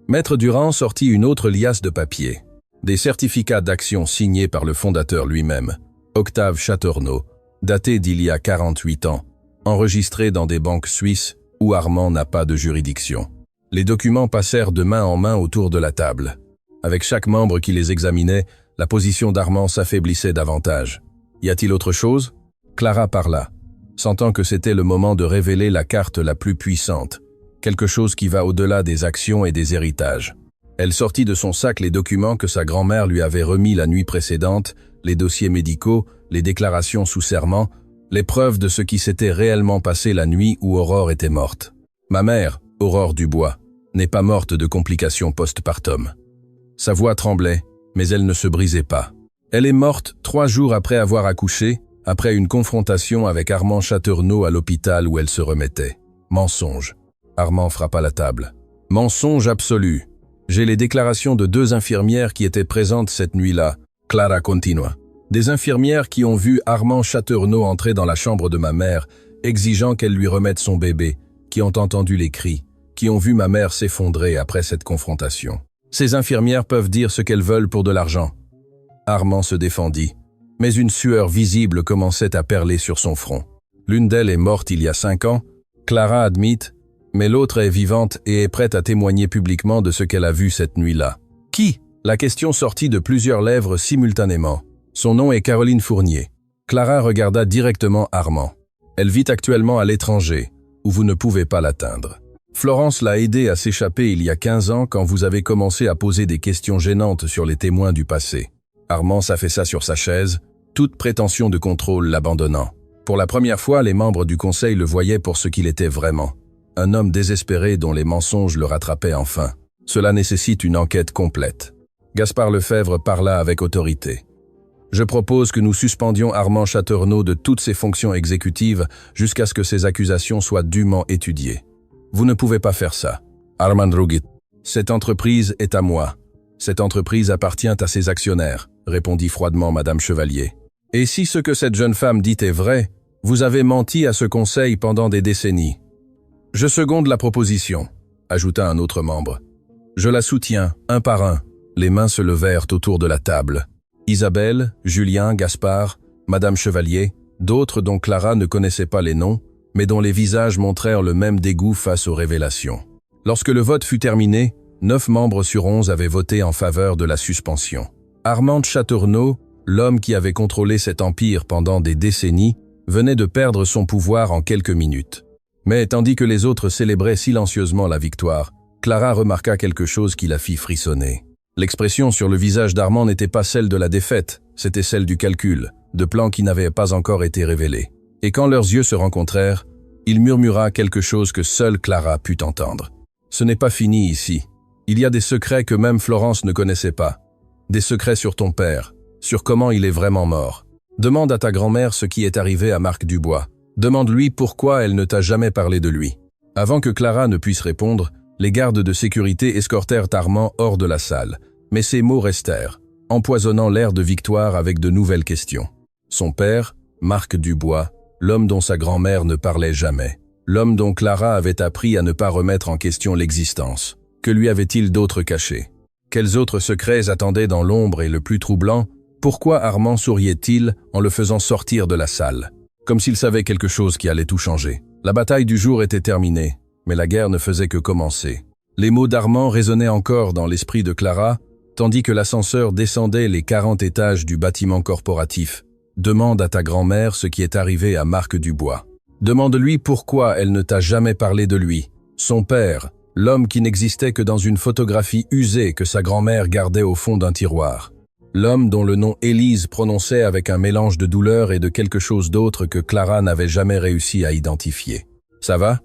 Maître Durand sortit une autre liasse de papier. Des certificats d'action signés par le fondateur lui-même, Octave Chateaurenaud, datés d'il y a 48 ans, enregistrés dans des banques suisses où Armand n'a pas de juridiction. Les documents passèrent de main en main autour de la table. Avec chaque membre qui les examinait, la position d'Armand s'affaiblissait davantage. « Y a-t-il autre chose ?» Clara parla, sentant que c'était le moment de révéler la carte la plus puissante, quelque chose qui va au-delà des actions et des héritages. Elle sortit de son sac les documents que sa grand-mère lui avait remis la nuit précédente, les dossiers médicaux, les déclarations sous serment, les preuves de ce qui s'était réellement passé la nuit où Aurore était morte. Ma mère, Aurore Dubois, n'est pas morte de complications postpartum. Sa voix tremblait, mais elle ne se brisait pas. Elle est morte 3 jours après avoir accouché, après une confrontation avec Armand Chateaurenaud à l'hôpital où elle se remettait. Mensonge. Armand frappa la table. Mensonge absolu. J'ai les déclarations de 2 infirmières qui étaient présentes cette nuit-là. Clara continua. Des infirmières qui ont vu Armand Chateaurenaud entrer dans la chambre de ma mère, exigeant qu'elle lui remette son bébé, qui ont entendu les cris, qui ont vu ma mère s'effondrer après cette confrontation. Ces infirmières peuvent dire ce qu'elles veulent pour de l'argent. Armand se défendit, mais une sueur visible commençait à perler sur son front. L'une d'elles est morte il y a 5 ans, Clara admite, mais l'autre est vivante et est prête à témoigner publiquement de ce qu'elle a vu cette nuit-là. Qui? La question sortit de plusieurs lèvres simultanément. Son nom est Caroline Fournier. Clara regarda directement Armand. Elle vit actuellement à l'étranger, où vous ne pouvez pas l'atteindre. Florence l'a aidé à s'échapper il y a 15 ans quand vous avez commencé à poser des questions gênantes sur les témoins du passé. Armand s'affaissa sur sa chaise, toute prétention de contrôle l'abandonnant. Pour la première fois, les membres du conseil le voyaient pour ce qu'il était vraiment. Un homme désespéré dont les mensonges le rattrapaient enfin. Cela nécessite une enquête complète. Gaspard Lefebvre parla avec autorité. Je propose que nous suspendions Armand Chateaurenaud de toutes ses fonctions exécutives jusqu'à ce que ces accusations soient dûment étudiées. Vous ne pouvez pas faire ça. Armand Rougit. Cette entreprise est à moi. Cette entreprise appartient à ses actionnaires, répondit froidement Madame Chevalier. Et si ce que cette jeune femme dit est vrai, vous avez menti à ce conseil pendant des décennies. Je seconde la proposition, ajouta un autre membre. Je la soutiens, un par un. Les mains se levèrent autour de la table. Isabelle, Julien, Gaspard, Madame Chevalier, d'autres dont Clara ne connaissait pas les noms, mais dont les visages montrèrent le même dégoût face aux révélations. Lorsque le vote fut terminé, 9 membres sur 11 avaient voté en faveur de la suspension. Armand Chateaurenaud, l'homme qui avait contrôlé cet empire pendant des décennies, venait de perdre son pouvoir en quelques minutes. Mais tandis que les autres célébraient silencieusement la victoire, Clara remarqua quelque chose qui la fit frissonner. L'expression sur le visage d'Armand n'était pas celle de la défaite, c'était celle du calcul, de plans qui n'avaient pas encore été révélés. Et quand leurs yeux se rencontrèrent, il murmura quelque chose que seule Clara put entendre. Ce n'est pas fini ici. Il y a des secrets que même Florence ne connaissait pas. Des secrets sur ton père, sur comment il est vraiment mort. Demande à ta grand-mère ce qui est arrivé à Marc Dubois. Demande-lui pourquoi elle ne t'a jamais parlé de lui. » Avant que Clara ne puisse répondre, les gardes de sécurité escortèrent Armand hors de la salle. Mais ces mots restèrent, empoisonnant l'air de Victoire avec de nouvelles questions. Son père, Marc Dubois, l'homme dont sa grand-mère ne parlait jamais. L'homme dont Clara avait appris à ne pas remettre en question l'existence. Que lui avait-il d'autre caché? Quels autres secrets attendaient dans l'ombre et le plus troublant? Pourquoi Armand souriait-il en le faisant sortir de la salle? Comme s'il savait quelque chose qui allait tout changer. La bataille du jour était terminée, mais la guerre ne faisait que commencer. Les mots d'Armand résonnaient encore dans l'esprit de Clara, tandis que l'ascenseur descendait les 40 étages du bâtiment corporatif. Demande à ta grand-mère ce qui est arrivé à Marc Dubois. Demande-lui pourquoi elle ne t'a jamais parlé de lui. Son père, l'homme qui n'existait que dans une photographie usée que sa grand-mère gardait au fond d'un tiroir. L'homme dont le nom Élise prononçait avec un mélange de douleur et de quelque chose d'autre que Clara n'avait jamais réussi à identifier. « Ça va ?»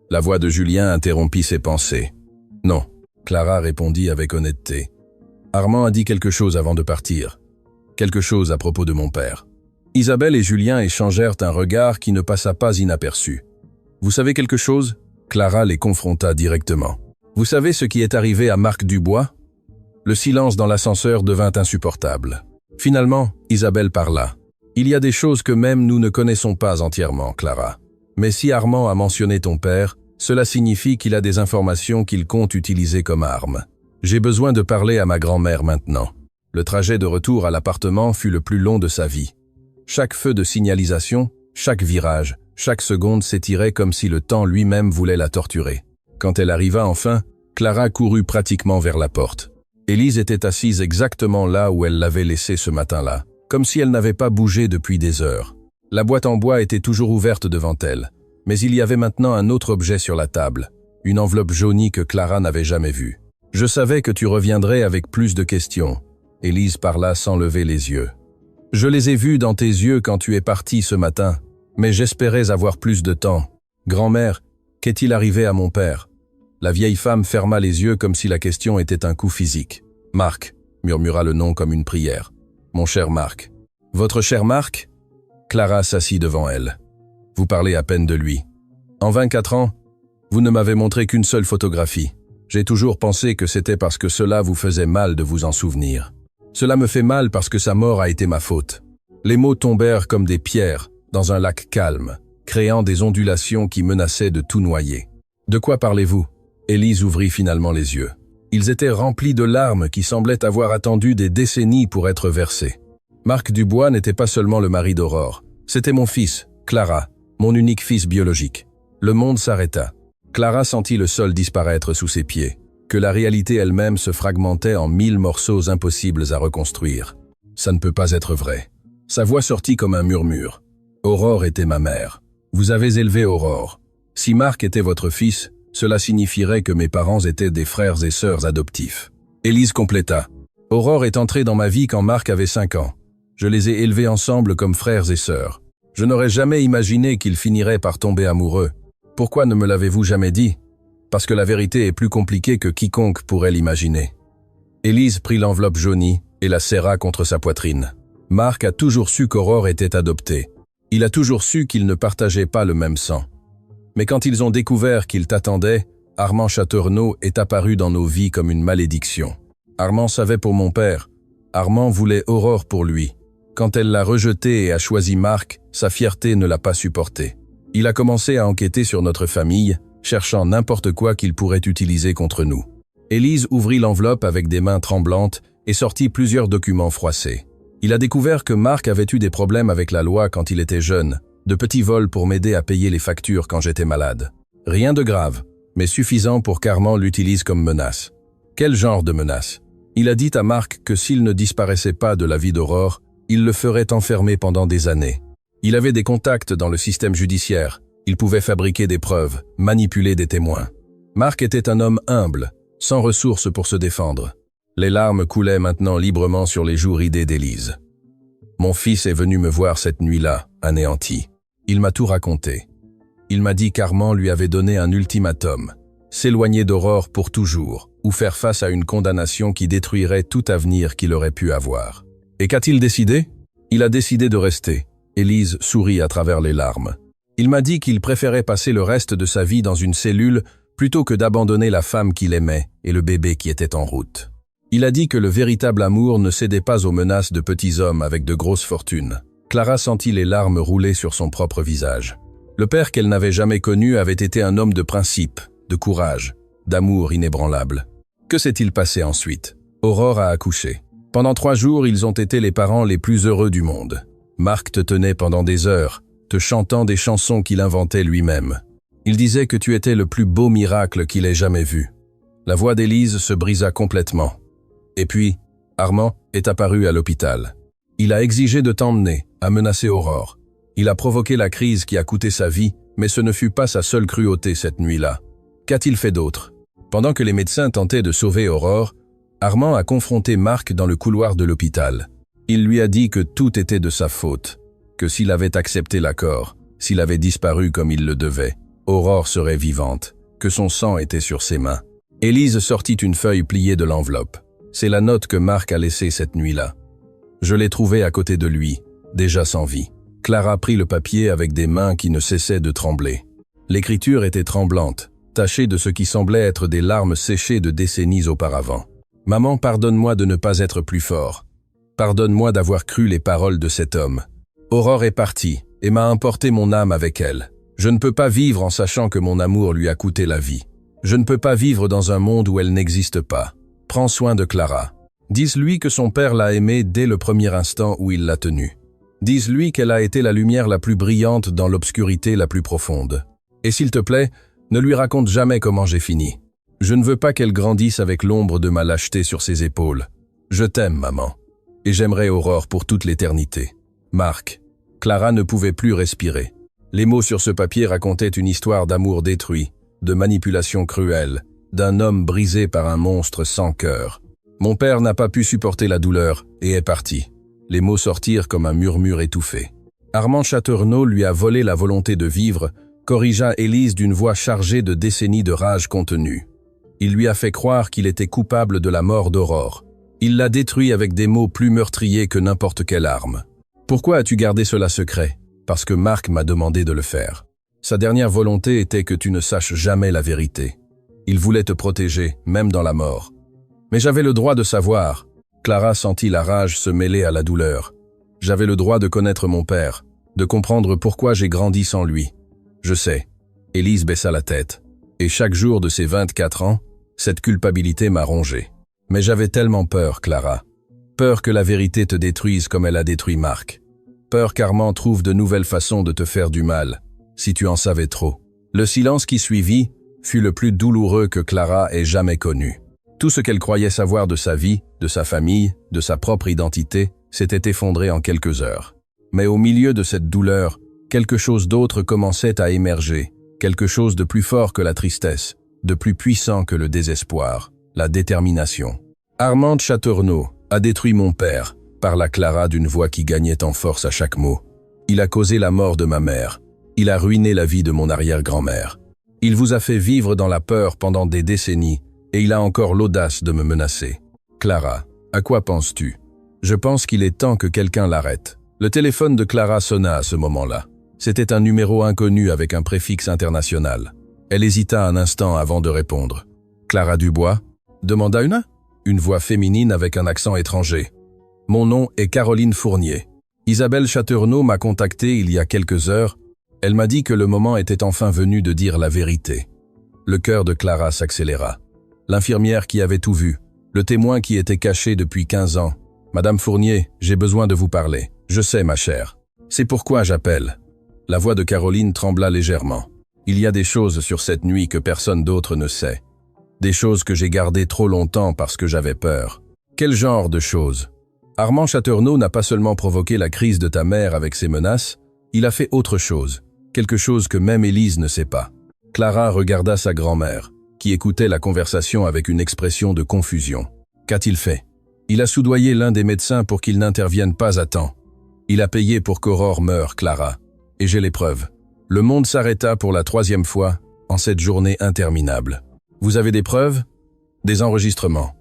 La voix de Julien interrompit ses pensées. « Non », Clara répondit avec honnêteté. « Armand a dit quelque chose avant de partir. Quelque chose à propos de mon père. » Isabelle et Julien échangèrent un regard qui ne passa pas inaperçu. « Vous savez quelque chose ?» Clara les confronta directement. « Vous savez ce qui est arrivé à Marc Dubois ?» Le silence dans l'ascenseur devint insupportable. Finalement, Isabelle parla. « Il y a des choses que même nous ne connaissons pas entièrement, Clara. Mais si Armand a mentionné ton père, cela signifie qu'il a des informations qu'il compte utiliser comme arme. J'ai besoin de parler à ma grand-mère maintenant. » Le trajet de retour à l'appartement fut le plus long de sa vie. Chaque feu de signalisation, chaque virage, chaque seconde s'étirait comme si le temps lui-même voulait la torturer. Quand elle arriva enfin, Clara courut pratiquement vers la porte. Élise était assise exactement là où elle l'avait laissée ce matin-là, comme si elle n'avait pas bougé depuis des heures. La boîte en bois était toujours ouverte devant elle, mais il y avait maintenant un autre objet sur la table, une enveloppe jaunie que Clara n'avait jamais vue. « Je savais que tu reviendrais avec plus de questions. » Élise parla sans lever les yeux. « Je les ai vus dans tes yeux quand tu es partie ce matin, mais j'espérais avoir plus de temps. Grand-mère, qu'est-il arrivé à mon père ?» La vieille femme ferma les yeux comme si la question était un coup physique. « Marc » murmura le nom comme une prière. « Mon cher Marc. »« Votre cher Marc ?» Clara s'assit devant elle. « Vous parlez à peine de lui. En 24 ans, vous ne m'avez montré qu'une seule photographie. J'ai toujours pensé que c'était parce que cela vous faisait mal de vous en souvenir. Cela me fait mal parce que sa mort a été ma faute. » Les mots tombèrent comme des pierres dans un lac calme, créant des ondulations qui menaçaient de tout noyer. « De quoi parlez-vous » Élise ouvrit finalement les yeux. Ils étaient remplis de larmes qui semblaient avoir attendu des décennies pour être versées. Marc Dubois n'était pas seulement le mari d'Aurore. C'était mon fils, Clara, mon unique fils biologique. Le monde s'arrêta. Clara sentit le sol disparaître sous ses pieds, que la réalité elle-même se fragmentait en 1000 morceaux impossibles à reconstruire. Ça ne peut pas être vrai. Sa voix sortit comme un murmure. Aurore était ma mère. Vous avez élevé Aurore. Si Marc était votre fils, cela signifierait que mes parents étaient des frères et sœurs adoptifs. Élise compléta. Aurore est entrée dans ma vie quand Marc avait 5 ans. Je les ai élevés ensemble comme frères et sœurs. Je n'aurais jamais imaginé qu'ils finiraient par tomber amoureux. Pourquoi ne me l'avez-vous jamais dit? Parce que la vérité est plus compliquée que quiconque pourrait l'imaginer. Élise prit l'enveloppe jaunie et la serra contre sa poitrine. Marc a toujours su qu'Aurore était adoptée. Il a toujours su qu'ils ne partageaient pas le même sang. Mais quand ils ont découvert qu'ils t'attendaient, Armand Chateaurenaud est apparu dans nos vies comme une malédiction. Armand savait pour mon père. Armand voulait Aurore pour lui. Quand elle l'a rejeté et a choisi Marc, sa fierté ne l'a pas supporté. Il a commencé à enquêter sur notre famille, cherchant n'importe quoi qu'il pourrait utiliser contre nous. Élise ouvrit l'enveloppe avec des mains tremblantes et sortit plusieurs documents froissés. Il a découvert que Marc avait eu des problèmes avec la loi quand il était jeune, de petits vols pour m'aider à payer les factures quand j'étais malade. Rien de grave, mais suffisant pour qu'Armand l'utilise comme menace. Quel genre de menace? Il a dit à Marc que s'il ne disparaissait pas de la vie d'Aurore, il le ferait enfermer pendant des années. Il avait des contacts dans le système judiciaire. Il pouvait fabriquer des preuves, manipuler des témoins. Marc était un homme humble, sans ressources pour se défendre. Les larmes coulaient maintenant librement sur les joues ridées d'Élise. Mon fils est venu me voir cette nuit-là, anéanti. Il m'a tout raconté. Il m'a dit qu'Armand lui avait donné un ultimatum, s'éloigner d'Aurore pour toujours, ou faire face à une condamnation qui détruirait tout avenir qu'il aurait pu avoir. Et qu'a-t-il décidé? Il a décidé de rester. Élise sourit à travers les larmes. Il m'a dit qu'il préférait passer le reste de sa vie dans une cellule plutôt que d'abandonner la femme qu'il aimait et le bébé qui était en route. Il a dit que le véritable amour ne cédait pas aux menaces de petits hommes avec de grosses fortunes. Clara sentit les larmes rouler sur son propre visage. Le père qu'elle n'avait jamais connu avait été un homme de principe, de courage, d'amour inébranlable. Que s'est-il passé ensuite? Aurore a accouché. Pendant 3 jours, ils ont été les parents les plus heureux du monde. Marc te tenait pendant des heures, te chantant des chansons qu'il inventait lui-même. Il disait que tu étais le plus beau miracle qu'il ait jamais vu. La voix d'Élise se brisa complètement. Et puis, Armand est apparu à l'hôpital. Il a exigé de t'emmener, a menacé Aurore. Il a provoqué la crise qui a coûté sa vie, mais ce ne fut pas sa seule cruauté cette nuit-là. Qu'a-t-il fait d'autre? Pendant que les médecins tentaient de sauver Aurore, Armand a confronté Marc dans le couloir de l'hôpital. Il lui a dit que tout était de sa faute, que s'il avait accepté l'accord, s'il avait disparu comme il le devait, Aurore serait vivante, que son sang était sur ses mains. Élise sortit une feuille pliée de l'enveloppe. C'est la note que Marc a laissée cette nuit-là. Je l'ai trouvée à côté de lui, déjà sans vie. Clara prit le papier avec des mains qui ne cessaient de trembler. L'écriture était tremblante, tachée de ce qui semblait être des larmes séchées de décennies auparavant. « Maman, pardonne-moi de ne pas être plus fort. Pardonne-moi d'avoir cru les paroles de cet homme. Aurore est partie et m'a emporté mon âme avec elle. Je ne peux pas vivre en sachant que mon amour lui a coûté la vie. Je ne peux pas vivre dans un monde où elle n'existe pas. Prends soin de Clara. Dis-lui que son père l'a aimée dès le premier instant où il l'a tenue. Dis-lui qu'elle a été la lumière la plus brillante dans l'obscurité la plus profonde. Et s'il te plaît, ne lui raconte jamais comment j'ai fini. Je ne veux pas qu'elle grandisse avec l'ombre de ma lâcheté sur ses épaules. Je t'aime, maman. Et j'aimerai Aurore pour toute l'éternité. Marc. » Clara ne pouvait plus respirer. Les mots sur ce papier racontaient une histoire d'amour détruit, de manipulation cruelle, d'un homme brisé par un monstre sans cœur. Mon père n'a pas pu supporter la douleur et est parti. Les mots sortirent comme un murmure étouffé. Armand Chateaurenaud lui a volé la volonté de vivre, corrigea Élise d'une voix chargée de décennies de rage contenue. Il lui a fait croire qu'il était coupable de la mort d'Aurore. Il l'a détruit avec des mots plus meurtriers que n'importe quelle arme. Pourquoi as-tu gardé cela secret? Parce que Marc m'a demandé de le faire. Sa dernière volonté était que tu ne saches jamais la vérité. Il voulait te protéger, même dans la mort. Mais j'avais le droit de savoir. Clara sentit la rage se mêler à la douleur. J'avais le droit de connaître mon père, de comprendre pourquoi j'ai grandi sans lui. Je sais. Élise baissa la tête. Et chaque jour de ses 24 ans, cette culpabilité m'a rongé. Mais j'avais tellement peur, Clara. Peur que la vérité te détruise comme elle a détruit Marc. Peur qu'Armand trouve de nouvelles façons de te faire du mal, si tu en savais trop. Le silence qui suivit fut le plus douloureux que Clara ait jamais connu. Tout ce qu'elle croyait savoir de sa vie, de sa famille, de sa propre identité, s'était effondré en quelques heures. Mais au milieu de cette douleur, quelque chose d'autre commençait à émerger, quelque chose de plus fort que la tristesse, de plus puissant que le désespoir, la détermination. Armand Chateaurenaud a détruit mon père, parla Clara d'une voix qui gagnait en force à chaque mot. Il a causé la mort de ma mère. Il a ruiné la vie de mon arrière-grand-mère. Il vous a fait vivre dans la peur pendant des décennies, et il a encore l'audace de me menacer. Clara, à quoi penses-tu? Je pense qu'il est temps que quelqu'un l'arrête. Le téléphone de Clara sonna à ce moment-là. C'était un numéro inconnu avec un préfixe international. Elle hésita un instant avant de répondre. Clara Dubois? Demanda une voix féminine avec un accent étranger. Mon nom est Caroline Fournier. Isabelle Chateaurenaud m'a contacté il y a quelques heures. Elle m'a dit que le moment était enfin venu de dire la vérité. Le cœur de Clara s'accéléra. L'infirmière qui avait tout vu, le témoin qui était caché depuis 15 ans. Madame Fournier, j'ai besoin de vous parler. Je sais, ma chère. C'est pourquoi j'appelle. La voix de Caroline trembla légèrement. Il y a des choses sur cette nuit que personne d'autre ne sait. Des choses que j'ai gardées trop longtemps parce que j'avais peur. Quel genre de choses? Armand Chateaurenaud n'a pas seulement provoqué la crise de ta mère avec ses menaces, il a fait autre chose. Quelque chose que même Élise ne sait pas. Clara regarda sa grand-mère, qui écoutait la conversation avec une expression de confusion. Qu'a-t-il fait? Il a soudoyé l'un des médecins pour qu'il n'intervienne pas à temps. Il a payé pour qu'Aurore meure, Clara. Et j'ai les preuves. Le monde s'arrêta pour la 3e fois en cette journée interminable. Vous avez des preuves? Des enregistrements.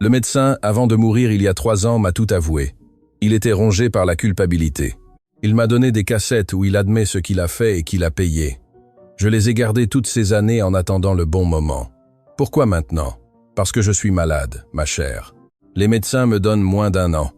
Le médecin, avant de mourir il y a 3 ans, m'a tout avoué. Il était rongé par la culpabilité. Il m'a donné des cassettes où il admet ce qu'il a fait et qu'il a payé. Je les ai gardées toutes ces années en attendant le bon moment. Pourquoi maintenant? Parce que je suis malade, ma chère. Les médecins me donnent moins d'1 an.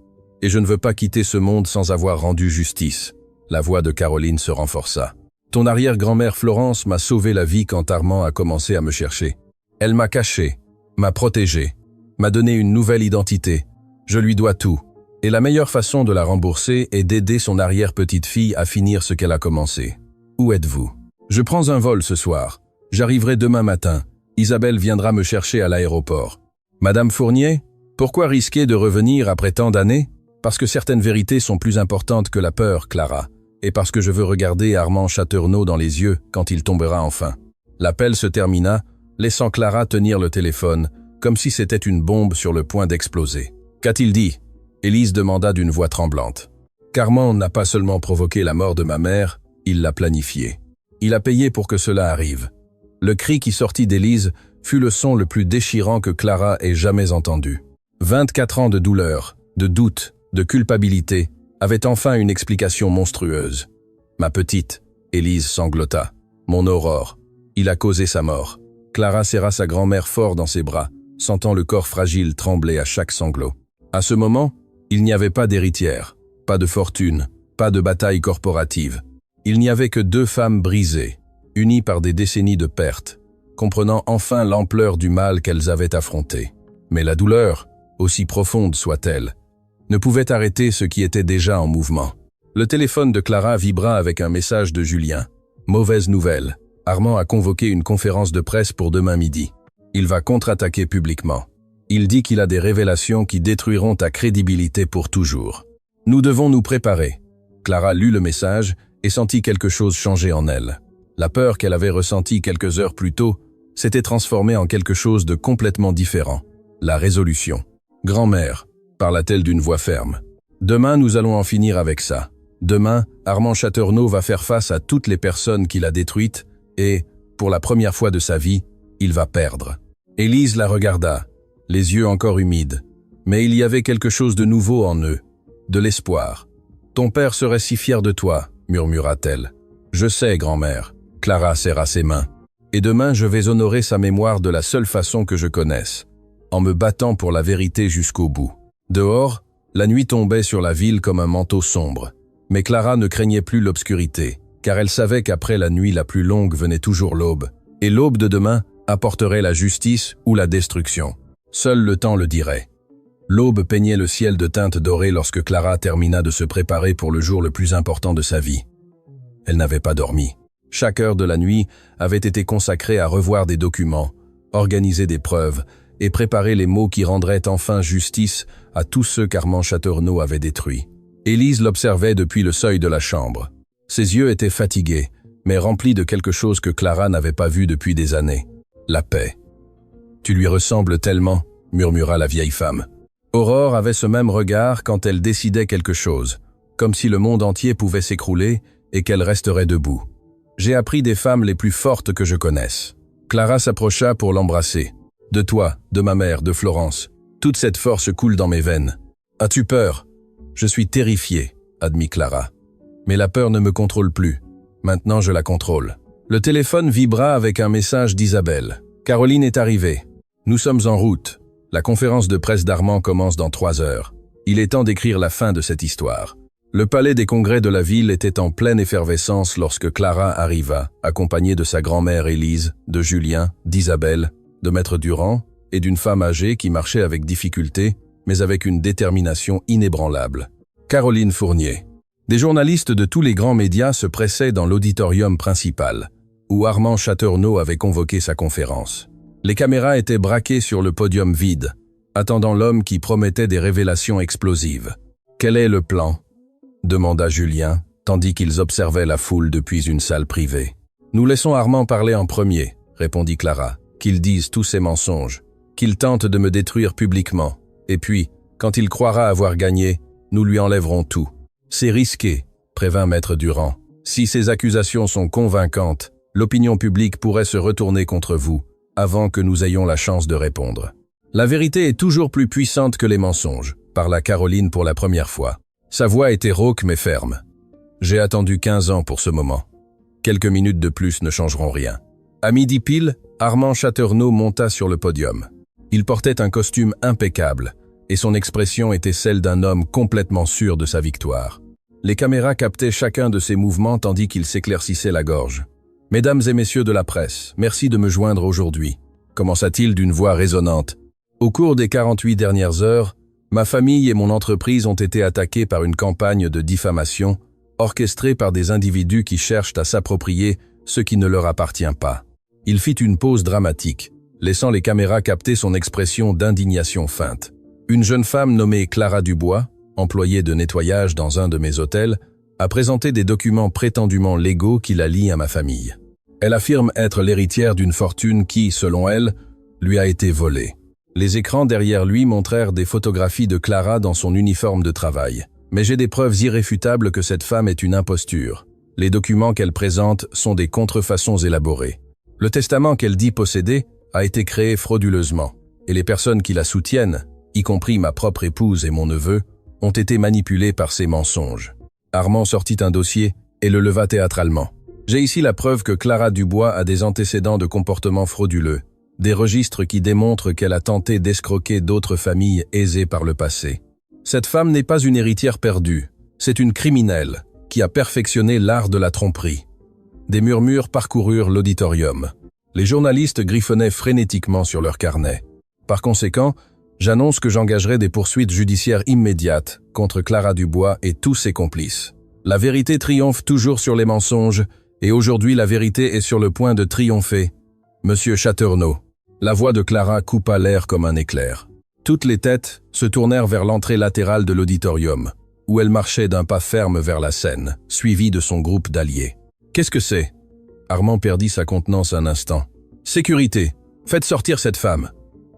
Et je ne veux pas quitter ce monde sans avoir rendu justice. La voix de Caroline se renforça. Ton arrière-grand-mère Florence m'a sauvé la vie quand Armand a commencé à me chercher. Elle m'a caché, m'a protégé, m'a donné une nouvelle identité. Je lui dois tout. Et la meilleure façon de la rembourser est d'aider son arrière-petite-fille à finir ce qu'elle a commencé. Où êtes-vous? Je prends un vol ce soir. J'arriverai demain matin. Isabelle viendra me chercher à l'aéroport. Madame Fournier, pourquoi risquer de revenir après tant d'années? Parce que certaines vérités sont plus importantes que la peur, Clara. Et parce que je veux regarder Armand Chaternaux dans les yeux quand il tombera enfin. L'appel se termina, laissant Clara tenir le téléphone, comme si c'était une bombe sur le point d'exploser. Qu'a-t-il dit? Élise demanda d'une voix tremblante. Qu'Armand n'a pas seulement provoqué la mort de ma mère, il l'a planifié. Il a payé pour que cela arrive. Le cri qui sortit d'Élise fut le son le plus déchirant que Clara ait jamais entendu. 24 ans de douleur, de doute, de culpabilité, avaient enfin une explication monstrueuse. Ma petite, Élise sanglota. Mon Aurore, il a causé sa mort. Clara serra sa grand-mère fort dans ses bras, sentant le corps fragile trembler à chaque sanglot. À ce moment, il n'y avait pas d'héritière, pas de fortune, pas de bataille corporative. Il n'y avait que 2 femmes brisées, unies par des décennies de pertes, comprenant enfin l'ampleur du mal qu'elles avaient affronté. Mais la douleur, aussi profonde soit-elle, ne pouvait arrêter ce qui était déjà en mouvement. Le téléphone de Clara vibra avec un message de Julien. Mauvaise nouvelle. Armand a convoqué une conférence de presse pour demain midi. Il va contre-attaquer publiquement. Il dit qu'il a des révélations qui détruiront ta crédibilité pour toujours. Nous devons nous préparer. Clara lut le message et sentit quelque chose changer en elle. La peur qu'elle avait ressentie quelques heures plus tôt s'était transformée en quelque chose de complètement différent. La résolution. Grand-mère, parla-t-elle d'une voix ferme. Demain, nous allons en finir avec ça. Demain, Armand Chaternaux va faire face à toutes les personnes qu'il a détruites et, pour la première fois de sa vie, il va perdre. Élise la regarda, les yeux encore humides. Mais il y avait quelque chose de nouveau en eux, de l'espoir. Ton père serait si fier de toi, murmura-t-elle. Je sais, grand-mère. Clara serra ses mains. Et demain, je vais honorer sa mémoire de la seule façon que je connaisse, en me battant pour la vérité jusqu'au bout. Dehors, la nuit tombait sur la ville comme un manteau sombre. Mais Clara ne craignait plus l'obscurité, car elle savait qu'après la nuit la plus longue venait toujours l'aube, et l'aube de demain apporterait la justice ou la destruction. Seul le temps le dirait. L'aube peignait le ciel de teintes dorées lorsque Clara termina de se préparer pour le jour le plus important de sa vie. Elle n'avait pas dormi. Chaque heure de la nuit avait été consacrée à revoir des documents, organiser des preuves et préparer les mots qui rendraient enfin justice à tous ceux qu'Armand Chaternaux avait détruits. Élise l'observait depuis le seuil de la chambre. Ses yeux étaient fatigués, mais remplis de quelque chose que Clara n'avait pas vu depuis des années. La paix. « Tu lui ressembles tellement », murmura la vieille femme. Aurore avait ce même regard quand elle décidait quelque chose, comme si le monde entier pouvait s'écrouler et qu'elle resterait debout. J'ai appris des femmes les plus fortes que je connaisse. Clara s'approcha pour l'embrasser. De toi, de ma mère, de Florence, toute cette force coule dans mes veines. As-tu peur? Je suis terrifiée, admit Clara. Mais la peur ne me contrôle plus. Maintenant, je la contrôle. Le téléphone vibra avec un message d'Isabelle. Caroline est arrivée. Nous sommes en route. La conférence de presse d'Armand commence dans 3 heures. Il est temps d'écrire la fin de cette histoire. Le palais des congrès de la ville était en pleine effervescence lorsque Clara arriva, accompagnée de sa grand-mère Élise, de Julien, d'Isabelle, de Maître Durand et d'une femme âgée qui marchait avec difficulté, mais avec une détermination inébranlable. Caroline Fournier. Des journalistes de tous les grands médias se pressaient dans l'auditorium principal, où Armand Chaternaux avait convoqué sa conférence. Les caméras étaient braquées sur le podium vide, attendant l'homme qui promettait des révélations explosives. « Quel est le plan ?» demanda Julien, tandis qu'ils observaient la foule depuis une salle privée. « Nous laissons Armand parler en premier, » répondit Clara. « Qu'il dise tous ses mensonges, qu'il tente de me détruire publiquement. Et puis, quand il croira avoir gagné, nous lui enlèverons tout. » « C'est risqué, » prévint Maître Durand. « Si ces accusations sont convaincantes, l'opinion publique pourrait se retourner contre vous, avant que nous ayons la chance de répondre. » La vérité est toujours plus puissante que les mensonges, parla Caroline pour la première fois. Sa voix était rauque mais ferme. J'ai attendu 15 ans pour ce moment. Quelques minutes de plus ne changeront rien. À midi pile, Armand Chateaurenaud monta sur le podium. Il portait un costume impeccable, et son expression était celle d'un homme complètement sûr de sa victoire. Les caméras captaient chacun de ses mouvements tandis qu'il s'éclaircissait la gorge. « Mesdames et messieurs de la presse, merci de me joindre aujourd'hui », commença-t-il d'une voix résonnante. Au cours des 48 dernières heures, ma famille et mon entreprise ont été attaquées par une campagne de diffamation orchestrée par des individus qui cherchent à s'approprier ce qui ne leur appartient pas. Il fit une pause dramatique, laissant les caméras capter son expression d'indignation feinte. Une jeune femme nommée Clara Dubois, employée de nettoyage dans un de mes hôtels, a présenté des documents prétendument légaux qui la lient à ma famille. Elle affirme être l'héritière d'une fortune qui, selon elle, lui a été volée. Les écrans derrière lui montrèrent des photographies de Clara dans son uniforme de travail. Mais j'ai des preuves irréfutables que cette femme est une imposture. Les documents qu'elle présente sont des contrefaçons élaborées. Le testament qu'elle dit posséder a été créé frauduleusement, et les personnes qui la soutiennent, y compris ma propre épouse et mon neveu, ont été manipulées par ces mensonges. Armand sortit un dossier et le leva théâtralement. J'ai ici la preuve que Clara Dubois a des antécédents de comportement frauduleux, des registres qui démontrent qu'elle a tenté d'escroquer d'autres familles aisées par le passé. Cette femme n'est pas une héritière perdue, c'est une criminelle qui a perfectionné l'art de la tromperie. Des murmures parcoururent l'auditorium. Les journalistes griffonnaient frénétiquement sur leurs carnets. Par conséquent, j'annonce que j'engagerai des poursuites judiciaires immédiates contre Clara Dubois et tous ses complices. La vérité triomphe toujours sur les mensonges, et aujourd'hui la vérité est sur le point de triompher. Monsieur Chateaurenaud. La voix de Clara coupa l'air comme un éclair. Toutes les têtes se tournèrent vers l'entrée latérale de l'auditorium, où elle marchait d'un pas ferme vers la scène, suivie de son groupe d'alliés. « Qu'est-ce que c'est » Armand perdit sa contenance un instant. « Sécurité, faites sortir cette femme. »«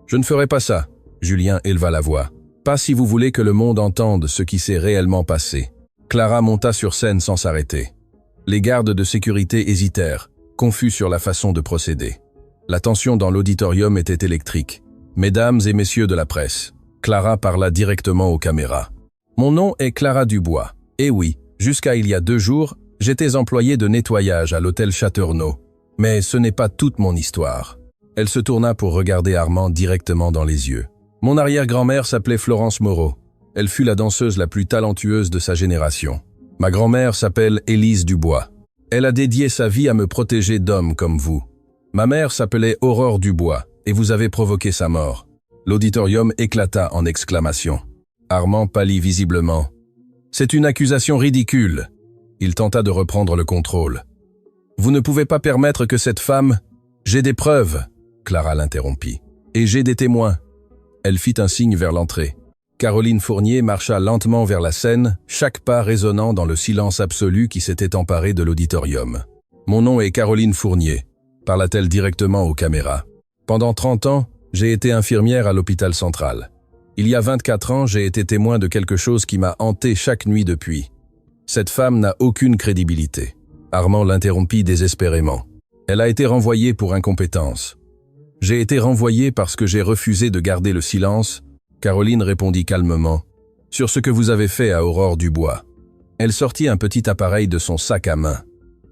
Je ne ferai pas ça. » Julien éleva la voix. « Pas si vous voulez que le monde entende ce qui s'est réellement passé. » Clara monta sur scène sans s'arrêter. Les gardes de sécurité hésitèrent, confus sur la façon de procéder. La tension dans l'auditorium était électrique. Mesdames et messieurs de la presse, Clara parla directement aux caméras. Mon nom est Clara Dubois. Et oui, jusqu'à il y a 2 jours, j'étais employée de nettoyage à l'hôtel Chateaurenaud. Mais ce n'est pas toute mon histoire. Elle se tourna pour regarder Armand directement dans les yeux. Mon arrière-grand-mère s'appelait Florence Moreau. Elle fut la danseuse la plus talentueuse de sa génération. Ma grand-mère s'appelle Élise Dubois. Elle a dédié sa vie à me protéger d'hommes comme vous. Ma mère s'appelait Aurore Dubois, et vous avez provoqué sa mort. L'auditorium éclata en exclamations. Armand pâlit visiblement. C'est une accusation ridicule. Il tenta de reprendre le contrôle. Vous ne pouvez pas permettre que cette femme... J'ai des preuves, Clara l'interrompit. Et j'ai des témoins. Elle fit un signe vers l'entrée. Caroline Fournier marcha lentement vers la scène, chaque pas résonnant dans le silence absolu qui s'était emparé de l'auditorium. Mon nom est Caroline Fournier, parla-t-elle directement aux caméras. Pendant 30 ans, j'ai été infirmière à l'hôpital central. Il y a 24 ans, j'ai été témoin de quelque chose qui m'a hanté chaque nuit depuis. Cette femme n'a aucune crédibilité. Armand l'interrompit désespérément. Elle a été renvoyée pour incompétence. J'ai été renvoyé parce que j'ai refusé de garder le silence. Caroline répondit calmement. Sur ce que vous avez fait à Aurore Dubois. Elle sortit un petit appareil de son sac à main.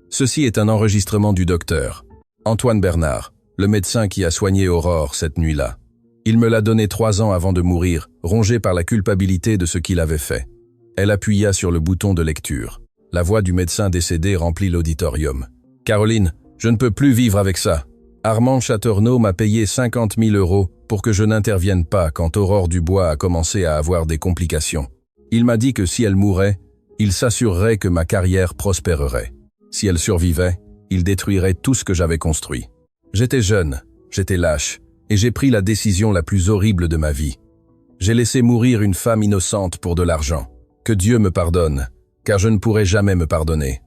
Ceci est un enregistrement du docteur Antoine Bernard, le médecin qui a soigné Aurore cette nuit-là. Il me l'a donné 3 ans avant de mourir, rongé par la culpabilité de ce qu'il avait fait. Elle appuya sur le bouton de lecture. La voix du médecin décédé remplit l'auditorium. « Caroline, je ne peux plus vivre avec ça. Armand Chateaurenaud m'a payé 50 000 € pour que je n'intervienne pas quand Aurore Dubois a commencé à avoir des complications. Il m'a dit que si elle mourait, il s'assurerait que ma carrière prospérerait. Si elle survivait, il détruirait tout ce que j'avais construit. J'étais jeune, j'étais lâche, et j'ai pris la décision la plus horrible de ma vie. J'ai laissé mourir une femme innocente pour de l'argent. Que Dieu me pardonne, car je ne pourrai jamais me pardonner. »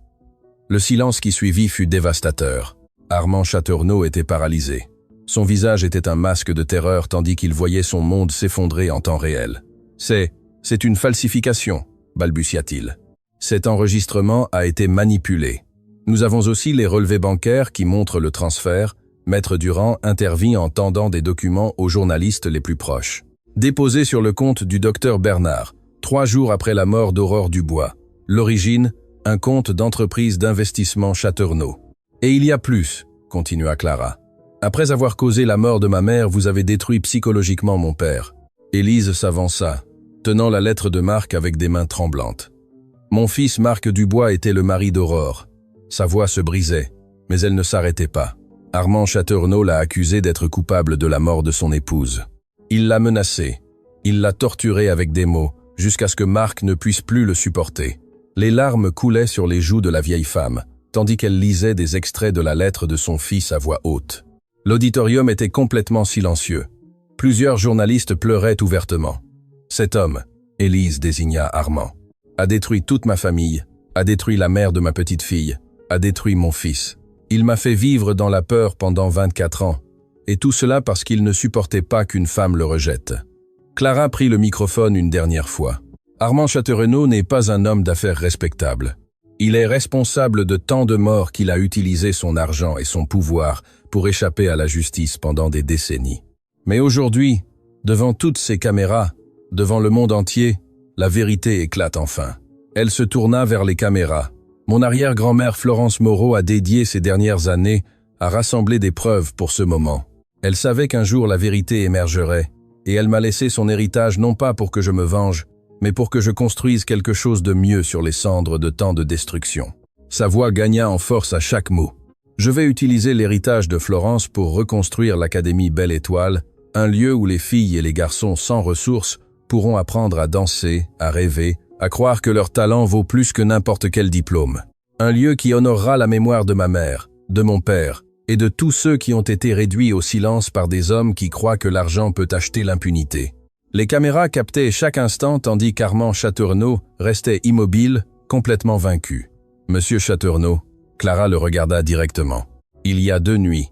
Le silence qui suivit fut dévastateur. Armand Chateaurenaud était paralysé. Son visage était un masque de terreur tandis qu'il voyait son monde s'effondrer en temps réel. « C'est une falsification, » balbutia-t-il. « Cet enregistrement a été manipulé. Nous avons aussi les relevés bancaires qui montrent le transfert, Maître Durand intervint en tendant des documents aux journalistes les plus proches. Déposé sur le compte du docteur Bernard, 3 jours après la mort d'Aurore Dubois. L'origine, un compte d'entreprise d'investissement Chateaurenaud. Et il y a plus, continua Clara. Après avoir causé la mort de ma mère, vous avez détruit psychologiquement mon père. Élise s'avança, tenant la lettre de Marc avec des mains tremblantes. Mon fils Marc Dubois était le mari d'Aurore. Sa voix se brisait, mais elle ne s'arrêtait pas. Armand Chateaurenaud l'a accusé d'être coupable de la mort de son épouse. Il l'a menacé. Il l'a torturé avec des mots, jusqu'à ce que Marc ne puisse plus le supporter. Les larmes coulaient sur les joues de la vieille femme, tandis qu'elle lisait des extraits de la lettre de son fils à voix haute. L'auditorium était complètement silencieux. Plusieurs journalistes pleuraient ouvertement. Cet homme, Élise désigna Armand, a détruit toute ma famille, a détruit la mère de ma petite fille, a détruit mon fils. Il m'a fait vivre dans la peur pendant 24 ans, et tout cela parce qu'il ne supportait pas qu'une femme le rejette. Clara prit le microphone une dernière fois. Armand Chateaurenaud n'est pas un homme d'affaires respectable. Il est responsable de tant de morts qu'il a utilisé son argent et son pouvoir pour échapper à la justice pendant des décennies. Mais aujourd'hui, devant toutes ces caméras, devant le monde entier, la vérité éclate enfin. Elle se tourna vers les caméras. Mon arrière-grand-mère Florence Moreau a dédié ces dernières années à rassembler des preuves pour ce moment. Elle savait qu'un jour la vérité émergerait, et elle m'a laissé son héritage non pas pour que je me venge, mais pour que je construise quelque chose de mieux sur les cendres de tant de destruction. Sa voix gagna en force à chaque mot. Je vais utiliser l'héritage de Florence pour reconstruire l'Académie Belle Étoile, un lieu où les filles et les garçons sans ressources pourront apprendre à danser, à rêver, à croire que leur talent vaut plus que n'importe quel diplôme. Un lieu qui honorera la mémoire de ma mère, de mon père, et de tous ceux qui ont été réduits au silence par des hommes qui croient que l'argent peut acheter l'impunité. Les caméras captaient chaque instant tandis qu'Armand Chateaurenaud restait immobile, complètement vaincu. Monsieur Chateaurenaud, Clara le regarda directement. Il y a 2 nuits.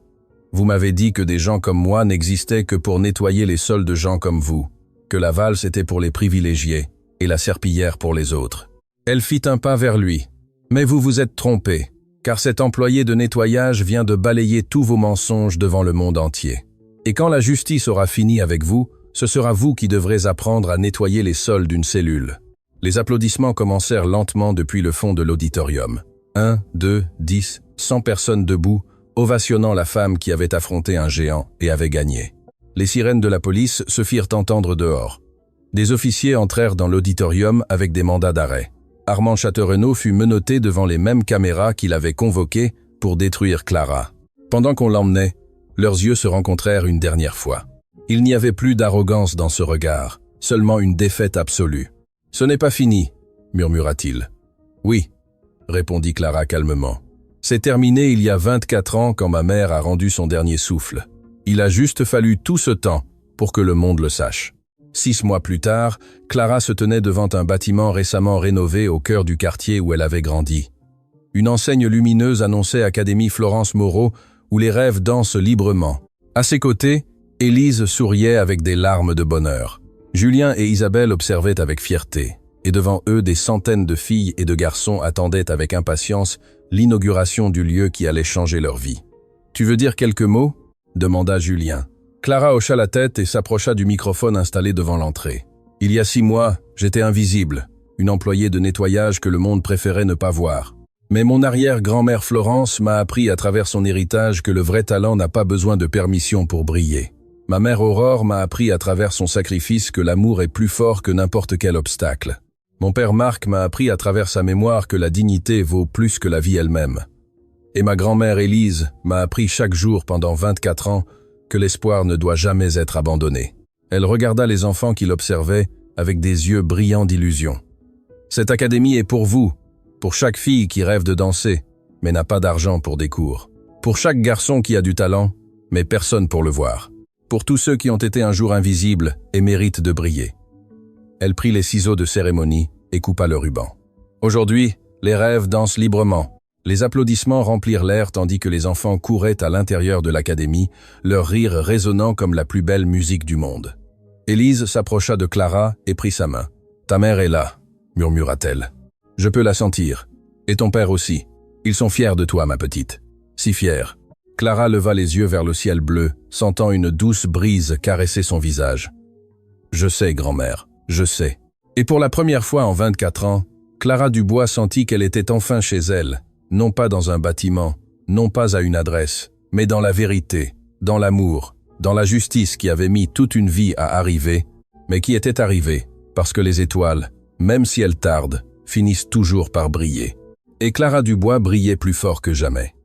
Vous m'avez dit que des gens comme moi n'existaient que pour nettoyer les sols de gens comme vous, que la valse était pour les privilégiés et la serpillière pour les autres. Elle fit un pas vers lui. Mais vous vous êtes trompé, car cet employé de nettoyage vient de balayer tous vos mensonges devant le monde entier. Et quand la justice aura fini avec vous, ce sera vous qui devrez apprendre à nettoyer les sols d'une cellule. Les applaudissements commencèrent lentement depuis le fond de l'auditorium. 1, 2, 10, 100 personnes debout, ovationnant la femme qui avait affronté un géant et avait gagné. Les sirènes de la police se firent entendre dehors. Des officiers entrèrent dans l'auditorium avec des mandats d'arrêt. Armand Chateaurenaud fut menotté devant les mêmes caméras qu'il avait convoquées pour détruire Clara. Pendant qu'on l'emmenait, leurs yeux se rencontrèrent une dernière fois. Il n'y avait plus d'arrogance dans ce regard, seulement une défaite absolue. « Ce n'est pas fini », murmura-t-il. « Oui », répondit Clara calmement. « C'est terminé il y a 24 ans quand ma mère a rendu son dernier souffle. Il a juste fallu tout ce temps pour que le monde le sache. » 6 mois plus tard, Clara se tenait devant un bâtiment récemment rénové au cœur du quartier où elle avait grandi. Une enseigne lumineuse annonçait Académie Florence Moreau, où les rêves dansent librement. À ses côtés, Élise souriait avec des larmes de bonheur. Julien et Isabelle observaient avec fierté, et devant eux des centaines de filles et de garçons attendaient avec impatience l'inauguration du lieu qui allait changer leur vie. « Tu veux dire quelques mots ?» demanda Julien. Clara hocha la tête et s'approcha du microphone installé devant l'entrée. « Il y a 6 mois, j'étais invisible, une employée de nettoyage que le monde préférait ne pas voir. Mais mon arrière-grand-mère Florence m'a appris à travers son héritage que le vrai talent n'a pas besoin de permission pour briller. Ma mère Aurore m'a appris à travers son sacrifice que l'amour est plus fort que n'importe quel obstacle. Mon père Marc m'a appris à travers sa mémoire que la dignité vaut plus que la vie elle-même. Et ma grand-mère Élise m'a appris chaque jour pendant 24 ans que l'espoir ne doit jamais être abandonné. » Elle regarda les enfants qui l'observaient avec des yeux brillants d'illusion. « Cette académie est pour vous, pour chaque fille qui rêve de danser, mais n'a pas d'argent pour des cours. Pour chaque garçon qui a du talent, mais personne pour le voir. Pour tous ceux qui ont été un jour invisibles et méritent de briller. » Elle prit les ciseaux de cérémonie et coupa le ruban. Aujourd'hui, les rêves dansent librement. Les applaudissements remplirent l'air tandis que les enfants couraient à l'intérieur de l'académie, leur rire résonnant comme la plus belle musique du monde. Élise s'approcha de Clara et prit sa main. « Ta mère est là », murmura-t-elle. « Je peux la sentir. Et ton père aussi. Ils sont fiers de toi, ma petite. Si fiers. » Clara leva les yeux vers le ciel bleu, sentant une douce brise caresser son visage. « Je sais, grand-mère, je sais. » Et pour la première fois en 24 ans, Clara Dubois sentit qu'elle était enfin chez elle, non pas dans un bâtiment, non pas à une adresse, mais dans la vérité, dans l'amour, dans la justice qui avait mis toute une vie à arriver, mais qui était arrivée, parce que les étoiles, même si elles tardent, finissent toujours par briller. Et Clara Dubois brillait plus fort que jamais.